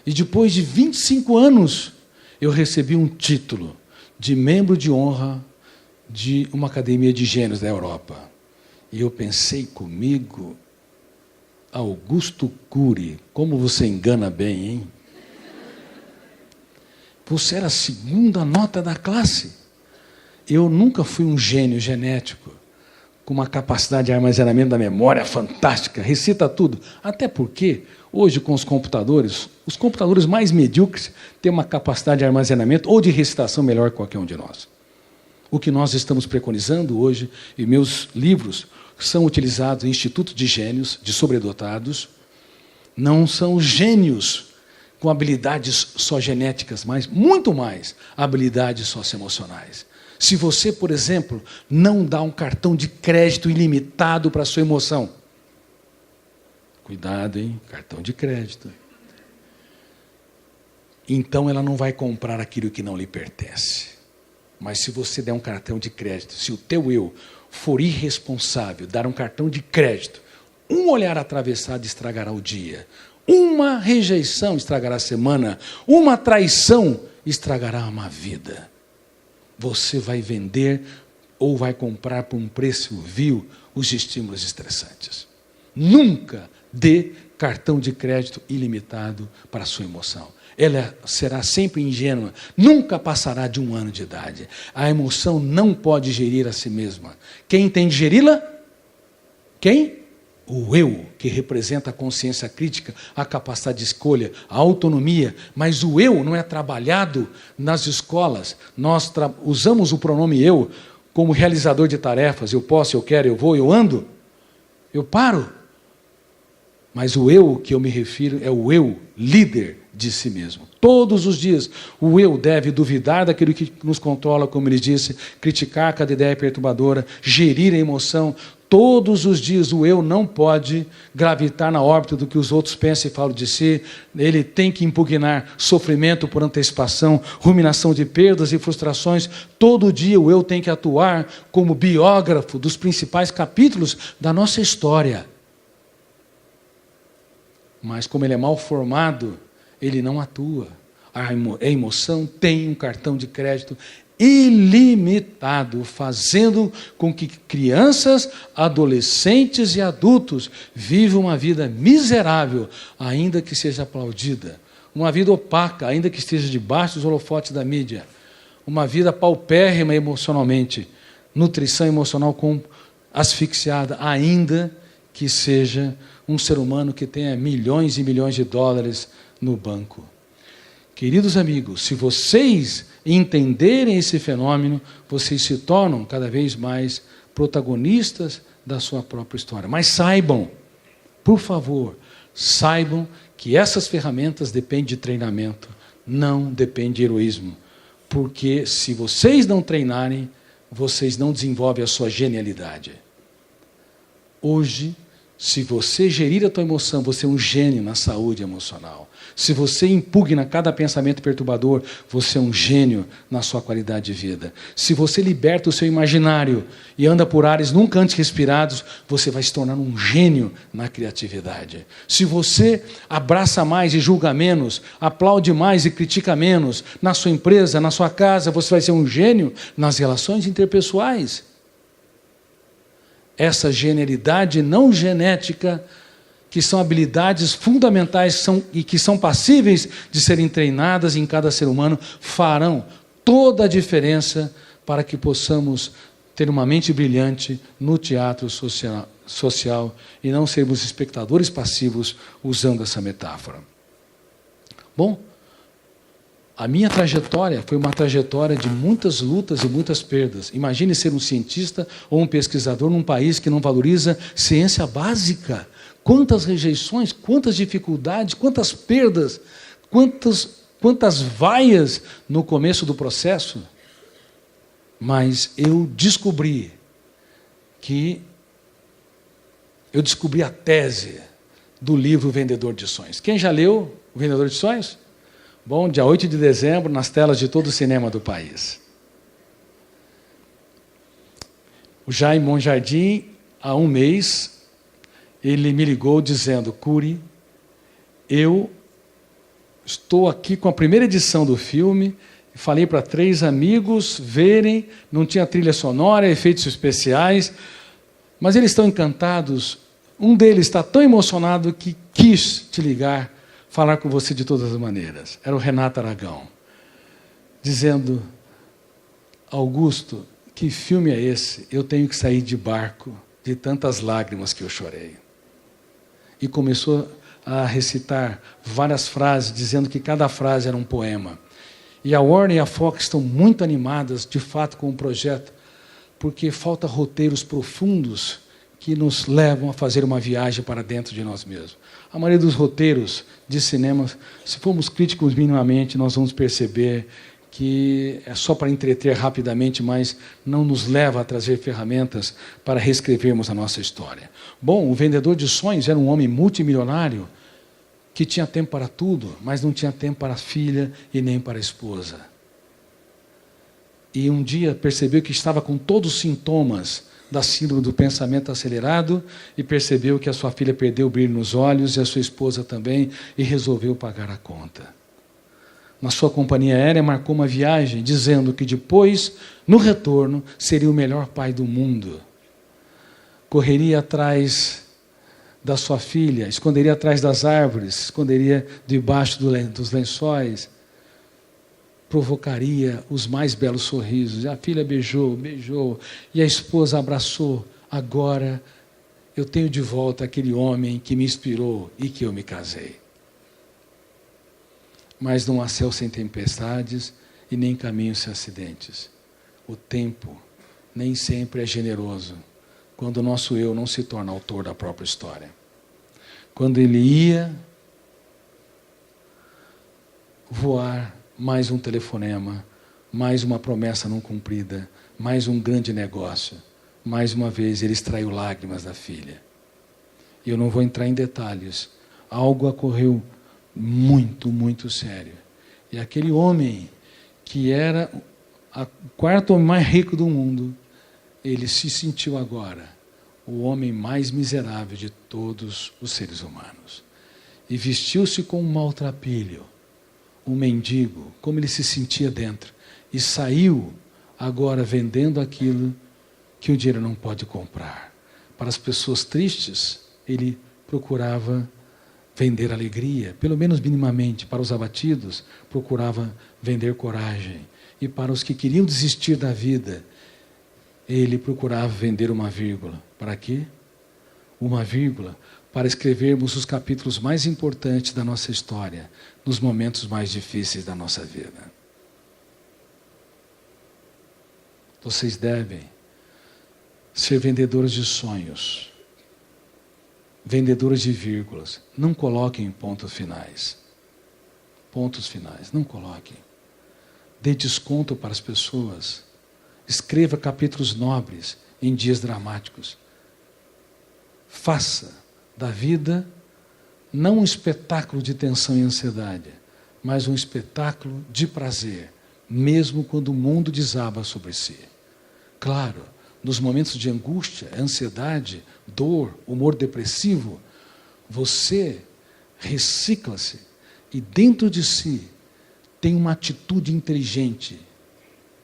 E depois de 25 anos, eu recebi um título de membro de honra de uma academia de gênios da Europa. E eu pensei comigo, Augusto Cury, como você engana bem, hein? Você era a 2ª nota da classe. Eu nunca fui um gênio genético, com uma capacidade de armazenamento da memória fantástica, recita tudo. Até porque, hoje com os computadores mais medíocres têm uma capacidade de armazenamento ou de recitação melhor que qualquer um de nós. O que nós estamos preconizando hoje, e meus livros são utilizados em institutos de gênios, de sobredotados. Não são gênios com habilidades só genéticas, mas muito mais habilidades socioemocionais. Se você, por exemplo, não dá um cartão de crédito ilimitado para a sua emoção, cuidado, hein? Cartão de crédito. Então ela não vai comprar aquilo que não lhe pertence. Mas se você der um cartão de crédito, se o teu eu for irresponsável, dar um cartão de crédito, um olhar atravessado estragará o dia, uma rejeição estragará a semana, uma traição estragará uma vida. Você vai vender ou vai comprar por um preço vil os estímulos estressantes. Nunca dê cartão de crédito ilimitado para a sua emoção. Ela será sempre ingênua, nunca passará de 1 ano de idade. A emoção não pode gerir a si mesma. Quem tem de geri-la? Quem? O eu, que representa a consciência crítica, a capacidade de escolha, a autonomia. Mas o eu não é trabalhado nas escolas. Nós usamos o pronome eu como realizador de tarefas. Eu posso, eu quero, eu vou, eu ando, eu paro. Mas o eu que eu me refiro é o eu líder de si mesmo. Todos os dias, o eu deve duvidar daquilo que nos controla, como ele disse, criticar cada ideia perturbadora, gerir a emoção. Todos os dias, o eu não pode gravitar na órbita do que os outros pensam e falam de si. Ele tem que impugnar sofrimento por antecipação, ruminação de perdas e frustrações. Todo dia, o eu tem que atuar como biógrafo dos principais capítulos da nossa história. Mas como ele é mal formado, ele não atua. A emoção tem um cartão de crédito ilimitado, fazendo com que crianças, adolescentes e adultos vivam uma vida miserável, ainda que seja aplaudida. Uma vida opaca, ainda que esteja debaixo dos holofotes da mídia. Uma vida paupérrima emocionalmente. Nutrição emocional asfixiada, ainda que seja um ser humano que tenha milhões e milhões de dólares no banco. Queridos amigos, se vocês entenderem esse fenômeno, vocês se tornam cada vez mais protagonistas da sua própria história. Mas saibam, por favor, saibam que essas ferramentas dependem de treinamento, não dependem de heroísmo. Porque se vocês não treinarem, vocês não desenvolvem a sua genialidade. Hoje, se você gerir a tua emoção, você é um gênio na saúde emocional. Se você impugna cada pensamento perturbador, você é um gênio na sua qualidade de vida. Se você liberta o seu imaginário e anda por ares nunca antes respirados, você vai se tornar um gênio na criatividade. Se você abraça mais e julga menos, aplaude mais e critica menos, na sua empresa, na sua casa, você vai ser um gênio nas relações interpessoais. Essa genialidade não genética, que são habilidades fundamentais e que são passíveis de serem treinadas em cada ser humano, farão toda a diferença para que possamos ter uma mente brilhante no teatro social e não sermos espectadores passivos usando essa metáfora. Bom, a minha trajetória foi uma trajetória de muitas lutas e muitas perdas. Imagine ser um cientista ou um pesquisador num país que não valoriza ciência básica. Quantas rejeições, quantas dificuldades, quantas perdas, quantas vaias no começo do processo. Mas eu descobri a tese do livro Vendedor de Sonhos. Quem já leu O Vendedor de Sonhos? Bom, dia 8 de dezembro, nas telas de todo o cinema do país. O Jaime Monjardim, há um mês, ele me ligou dizendo: Cury, eu estou aqui com a primeira edição do filme, falei para 3 amigos verem, não tinha trilha sonora, efeitos especiais, mas eles estão encantados. Um deles está tão emocionado que quis te ligar, falar com você de todas as maneiras. Era o Renato Aragão, dizendo: Augusto, que filme é esse? Eu tenho que sair de barco de tantas lágrimas que eu chorei. E começou a recitar várias frases, dizendo que cada frase era um poema. E a Warner e a Fox estão muito animadas, de fato, com o projeto, porque falta roteiros profundos que nos levam a fazer uma viagem para dentro de nós mesmos. A maioria dos roteiros de cinema, se formos críticos minimamente, nós vamos perceber que é só para entreter rapidamente, mas não nos leva a trazer ferramentas para reescrevermos a nossa história. Bom, o vendedor de sonhos era um homem multimilionário que tinha tempo para tudo, mas não tinha tempo para a filha e nem para a esposa. E um dia percebeu que estava com todos os sintomas da síndrome do pensamento acelerado e percebeu que a sua filha perdeu o brilho nos olhos e a sua esposa também e resolveu pagar a conta. Na sua companhia aérea marcou uma viagem dizendo que depois, no retorno, seria o melhor pai do mundo. Correria atrás da sua filha, esconderia atrás das árvores, esconderia debaixo dos lençóis, provocaria os mais belos sorrisos. E a filha beijou, e a esposa abraçou. Agora eu tenho de volta aquele homem que me inspirou e que eu me casei. Mas não há céu sem tempestades e nem caminho sem acidentes. O tempo nem sempre é generoso quando o nosso eu não se torna autor da própria história. Quando ele ia voar, mais um telefonema, mais uma promessa não cumprida, mais um grande negócio. Mais uma vez ele extraiu lágrimas da filha. E eu não vou entrar em detalhes. Algo ocorreu muito, muito sério. E aquele homem, que era o quarto homem mais rico do mundo, ele se sentiu agora o homem mais miserável de todos os seres humanos. E vestiu-se com um maltrapilho, um mendigo, como ele se sentia dentro. E saiu agora vendendo aquilo que o dinheiro não pode comprar. Para as pessoas tristes, ele procurava vender alegria, pelo menos minimamente. Para os abatidos, procurava vender coragem. E para os que queriam desistir da vida, ele procurava vender uma vírgula. Para quê? Uma vírgula para escrevermos os capítulos mais importantes da nossa história, nos momentos mais difíceis da nossa vida. Vocês devem ser vendedores de sonhos, vendedores de vírgulas. Não coloquem pontos finais. Pontos finais, não coloquem. Dê desconto para as pessoas. Escreva capítulos nobres em dias dramáticos. Faça da vida não um espetáculo de tensão e ansiedade, mas um espetáculo de prazer, mesmo quando o mundo desaba sobre si. Claro, nos momentos de angústia, ansiedade, dor, humor depressivo, você recicla-se e dentro de si tem uma atitude inteligente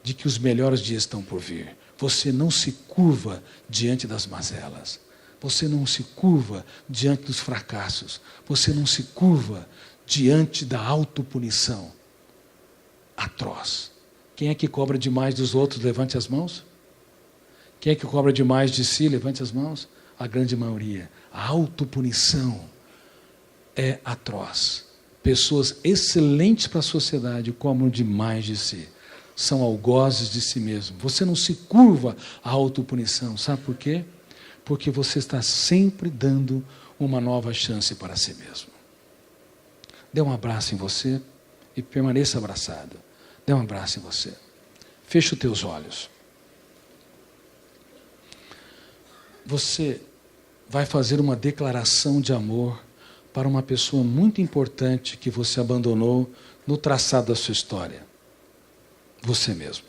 de que os melhores dias estão por vir. Você não se curva diante das mazelas. Você não se curva diante dos fracassos. Você não se curva diante da autopunição atroz. Quem é que cobra demais dos outros? Levante as mãos. Quem é que cobra demais de si? Levante as mãos. A grande maioria. A autopunição é atroz. Pessoas excelentes para a sociedade cobram demais de si. São algozes de si mesmo. Você não se curva à autopunição. Sabe por quê? Porque você está sempre dando uma nova chance para si mesmo. Dê um abraço em você e permaneça abraçado. Dê um abraço em você. Feche os teus olhos. Você vai fazer uma declaração de amor para uma pessoa muito importante que você abandonou no traçado da sua história. Você mesmo.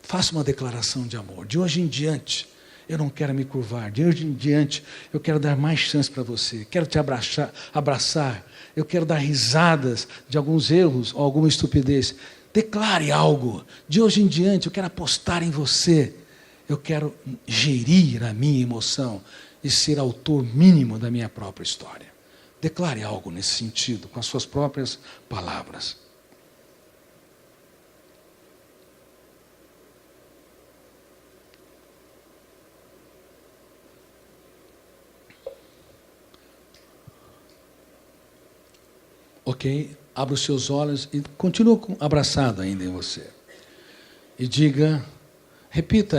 Faça uma declaração de amor. De hoje em diante, eu não quero me curvar. De hoje em diante, eu quero dar mais chance para você. Quero te abraçar. Eu quero dar risadas de alguns erros ou alguma estupidez. Declare algo. De hoje em diante, eu quero apostar em você. Eu quero gerir a minha emoção e ser autor mínimo da minha própria história. Declare algo nesse sentido, com as suas próprias palavras. Ok? Abra os seus olhos e continue abraçado ainda em você. E diga, repita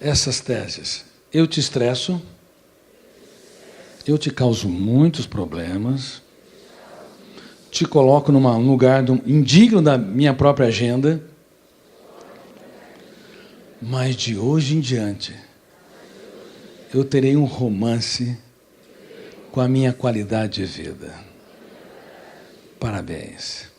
essas teses. eu te estresso, eu te causo muitos problemas, te coloco num lugar indigno da minha própria agenda, mas de hoje em diante, eu terei um romance com a minha qualidade de vida. Parabéns.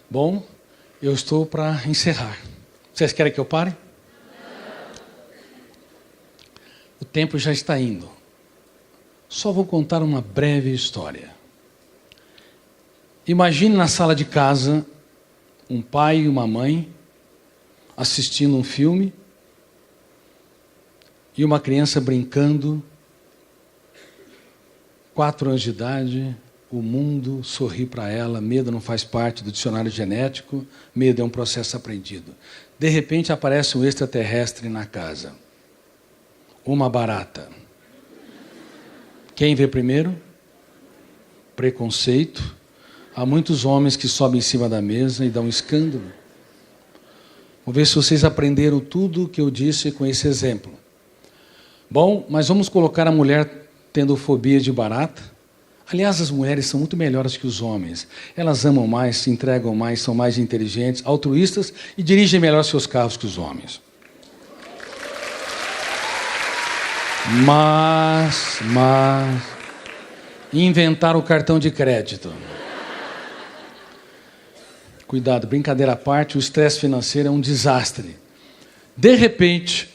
Bom, eu estou para encerrar. Vocês querem que eu pare? O tempo já está indo. Só vou contar uma breve história. Imagine na sala de casa um pai e uma mãe assistindo um filme e uma criança brincando, 4 anos de idade. O mundo sorri para ela, medo não faz parte do dicionário genético, medo é um processo aprendido. De repente aparece um extraterrestre na casa. Uma barata. Quem vê primeiro? Preconceito. Há muitos homens que sobem em cima da mesa e dão um escândalo. Vou ver se vocês aprenderam tudo o que eu disse com esse exemplo. Bom, mas vamos colocar a mulher tendo fobia de barata. Aliás, as mulheres são muito melhores que os homens. Elas amam mais, se entregam mais, são mais inteligentes, altruístas e dirigem melhor seus carros que os homens. Mas inventaram o cartão de crédito. Cuidado, brincadeira à parte, o estresse financeiro é um desastre. De repente,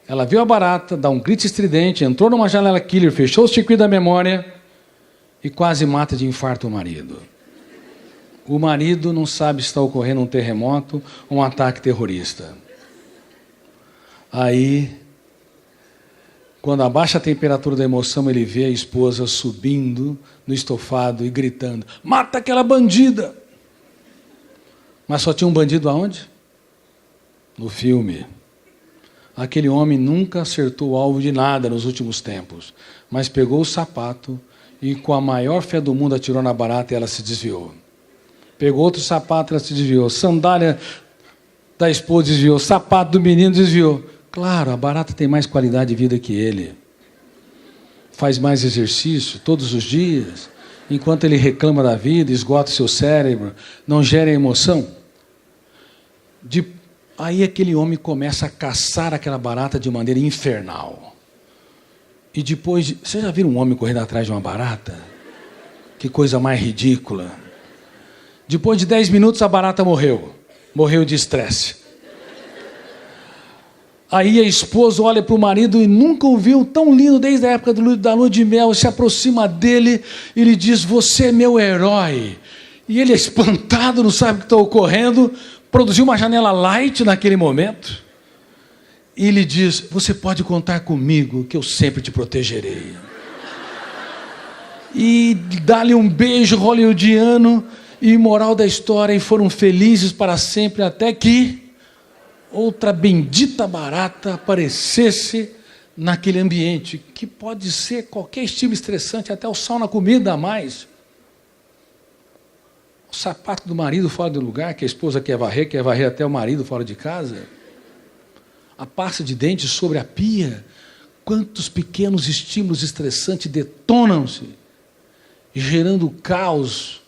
ela viu a barata, dá um grito estridente, entrou numa janela killer, fechou o circuito da memória e quase mata de infarto o marido. O marido não sabe se está ocorrendo um terremoto ou um ataque terrorista. Aí, quando abaixa a temperatura da emoção, ele vê a esposa subindo no estofado e gritando: mata aquela bandida! Mas só tinha um bandido aonde? No filme. Aquele homem nunca acertou o alvo de nada nos últimos tempos, mas pegou o sapato e com a maior fé do mundo atirou na barata e ela se desviou. Pegou outro sapato e ela se desviou. Sandália da esposa desviou. Sapato do menino desviou. Claro, a barata tem mais qualidade de vida que ele. Faz mais exercício todos os dias. Enquanto ele reclama da vida, esgota seu cérebro, não gera emoção. Aí aquele homem começa a caçar aquela barata de maneira infernal. E depois... Você já viu um homem correndo atrás de uma barata? Que coisa mais ridícula. Depois de 10 minutos a barata morreu. Morreu de estresse. Aí a esposa olha para o marido e nunca o viu tão lindo desde a época da lua de mel. Se aproxima dele e lhe diz: você é meu herói. E ele é espantado, não sabe o que está ocorrendo. Produziu uma janela light naquele momento. E lhe diz: você pode contar comigo, que eu sempre te protegerei. E dá-lhe um beijo hollywoodiano. E moral da história, e foram felizes para sempre, até que outra bendita barata aparecesse naquele ambiente, que pode ser qualquer estímulo estressante, até o sal na comida a mais. O sapato do marido fora do lugar, que a esposa quer varrer até o marido fora de casa. A pasta de dente sobre a pia. Quantos pequenos estímulos estressantes detonam-se, gerando caos,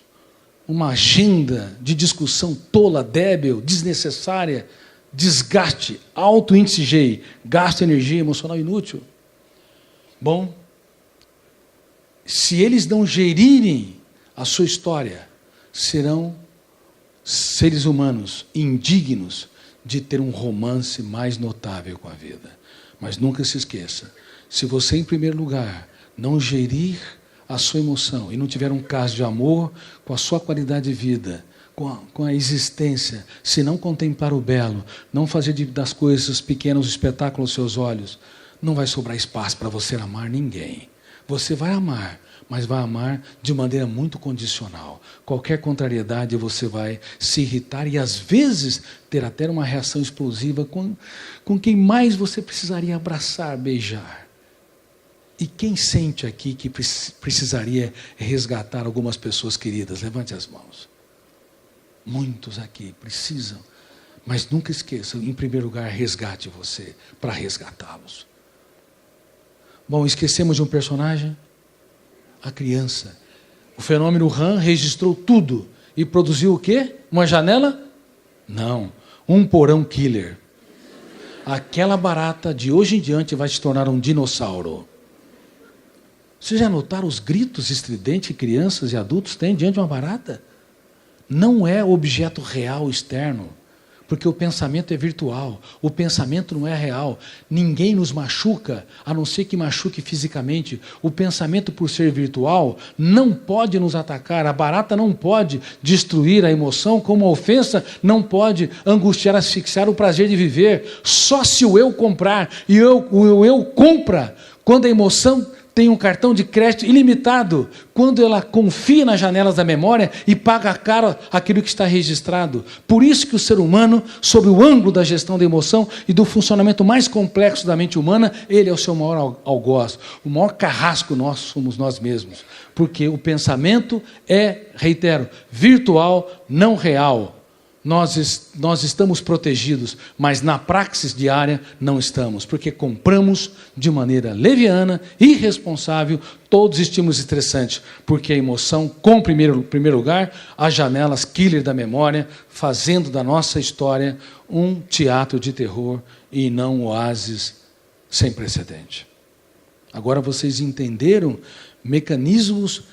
uma agenda de discussão tola, débil, desnecessária, desgaste, alto índice G, gasto de energia emocional inútil. Bom, se eles não gerirem a sua história, serão seres humanos indignos de ter um romance mais notável com a vida. Mas nunca se esqueça, se você, em primeiro lugar, não gerir a sua emoção e não tiver um caso de amor com a sua qualidade de vida, com a existência, se não contemplar o belo, não fazer das coisas pequenas um espetáculo aos seus olhos, não vai sobrar espaço para você amar ninguém. Você vai amar, mas vai amar de maneira muito condicional. Qualquer contrariedade você vai se irritar e às vezes ter até uma reação explosiva com quem mais você precisaria abraçar, beijar. E quem sente aqui que precisaria resgatar algumas pessoas queridas? Levante as mãos. Muitos aqui precisam. Mas nunca esqueçam, em primeiro lugar, resgate você, para resgatá-los. Bom, esquecemos de um personagem? A criança. O fenômeno RAM registrou tudo. E produziu o quê? Uma janela? Não. Um porão killer. Aquela barata, de hoje em diante, vai se tornar um dinossauro. Vocês já notaram os gritos estridentes que crianças e adultos têm diante de uma barata? Não é objeto real externo. Porque o pensamento é virtual, o pensamento não é real. Ninguém nos machuca, a não ser que machuque fisicamente. O pensamento, por ser virtual, não pode nos atacar. A barata não pode destruir a emoção, como a ofensa não pode angustiar, asfixiar o prazer de viver. Só se o eu comprar. E o eu compra quando a emoção tem um cartão de crédito ilimitado, quando ela confia nas janelas da memória e paga caro aquilo que está registrado. Por isso que o ser humano, sob o ângulo da gestão da emoção e do funcionamento mais complexo da mente humana, ele é o seu maior algoz. O maior carrasco nosso somos nós mesmos. Porque o pensamento é, reitero, virtual, não real. Nós estamos protegidos, mas na praxis diária não estamos, porque compramos de maneira leviana, irresponsável, todos os estímulos estressantes, porque a emoção, com em primeiro lugar, as janelas killer da memória, fazendo da nossa história um teatro de terror e não um oásis sem precedente. Agora vocês entenderam mecanismos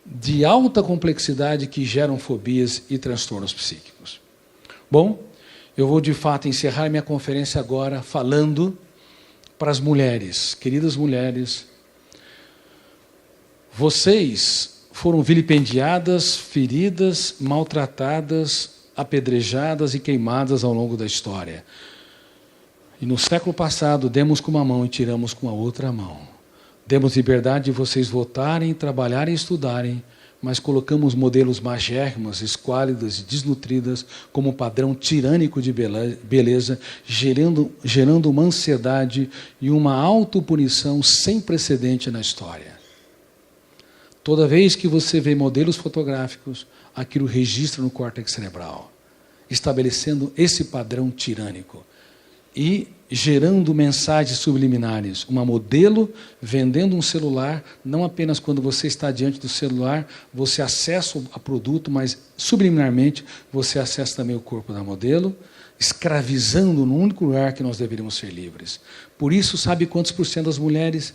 de alta complexidade que geram fobias e transtornos psíquicos. Bom, eu vou de fato encerrar minha conferência agora falando para as mulheres, queridas mulheres, vocês foram vilipendiadas, feridas, maltratadas, apedrejadas e queimadas ao longo da história. E no século passado demos com uma mão e tiramos com a outra mão. Demos liberdade de vocês votarem, trabalharem e estudarem, mas colocamos modelos magérrimos, esquálidas e desnutridas como padrão tirânico de beleza, gerando uma ansiedade e uma autopunição sem precedente na história. Toda vez que você vê modelos fotográficos, aquilo registra no córtex cerebral, estabelecendo esse padrão tirânico e gerando mensagens subliminares. Uma modelo vendendo um celular, não apenas quando você está diante do celular, você acessa o produto, mas subliminarmente você acessa também o corpo da modelo, escravizando no único lugar que nós deveríamos ser livres. Por isso, sabe quantos por cento das mulheres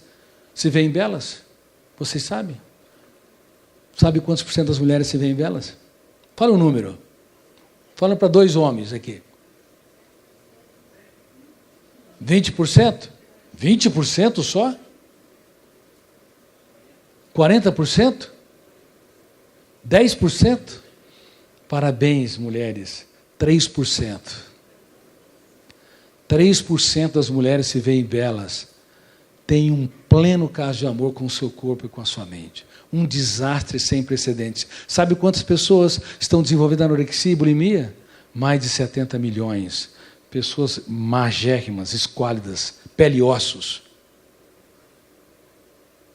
se veem belas? Vocês sabem? Sabe quantos por cento das mulheres se veem belas? Fala o número. Fala para 2 homens aqui. 20%? 20% só? 40%? 10%? Parabéns, mulheres. 3%. 3% das mulheres se veem belas. Tem um pleno caso de amor com o seu corpo e com a sua mente. Um desastre sem precedentes. Sabe quantas pessoas estão desenvolvendo anorexia e bulimia? Mais de 70 milhões. Pessoas magérrimas, esquálidas, pele e ossos.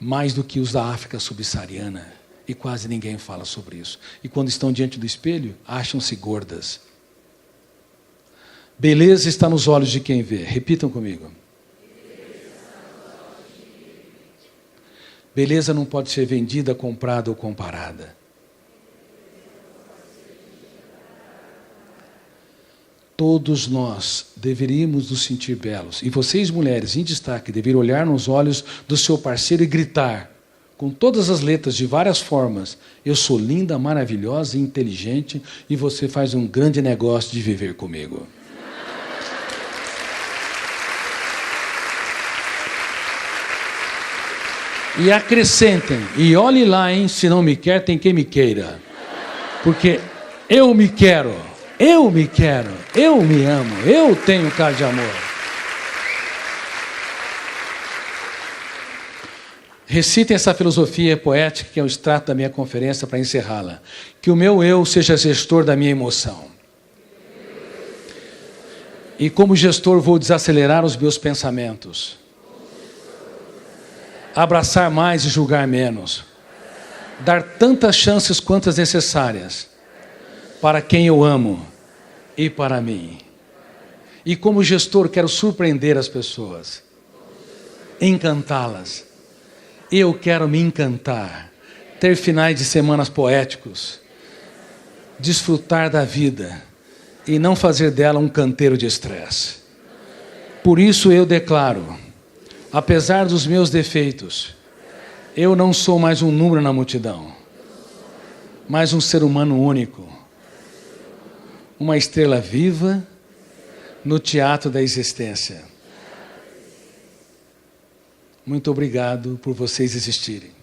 Mais do que os da África subsaariana. E quase ninguém fala sobre isso. E quando estão diante do espelho, acham-se gordas. Beleza está nos olhos de quem vê. Repitam comigo. Beleza não pode ser vendida, comprada ou comparada. Todos nós deveríamos nos sentir belos. E vocês, mulheres, em destaque, deveriam olhar nos olhos do seu parceiro e gritar, com todas as letras, de várias formas: eu sou linda, maravilhosa e inteligente, e você faz um grande negócio de viver comigo. E acrescentem, e olhe lá, hein, se não me quer, tem quem me queira. Porque eu me quero, eu me quero, eu me amo, eu tenho cara de amor. Recitem essa filosofia poética, que é o extrato da minha conferência para encerrá-la. Que o meu eu seja gestor da minha emoção. E como gestor vou desacelerar os meus pensamentos. abraçar mais e julgar menos, dar tantas chances quantas necessárias para quem eu amo e para mim. E como gestor quero surpreender as pessoas, encantá-las. Eu quero me encantar, ter finais de semanas poéticos, desfrutar da vida e não fazer dela um canteiro de estresse. Por isso eu declaro, apesar dos meus defeitos, eu não sou mais um número na multidão, mas um ser humano único, uma estrela viva no teatro da existência. Muito obrigado por vocês existirem.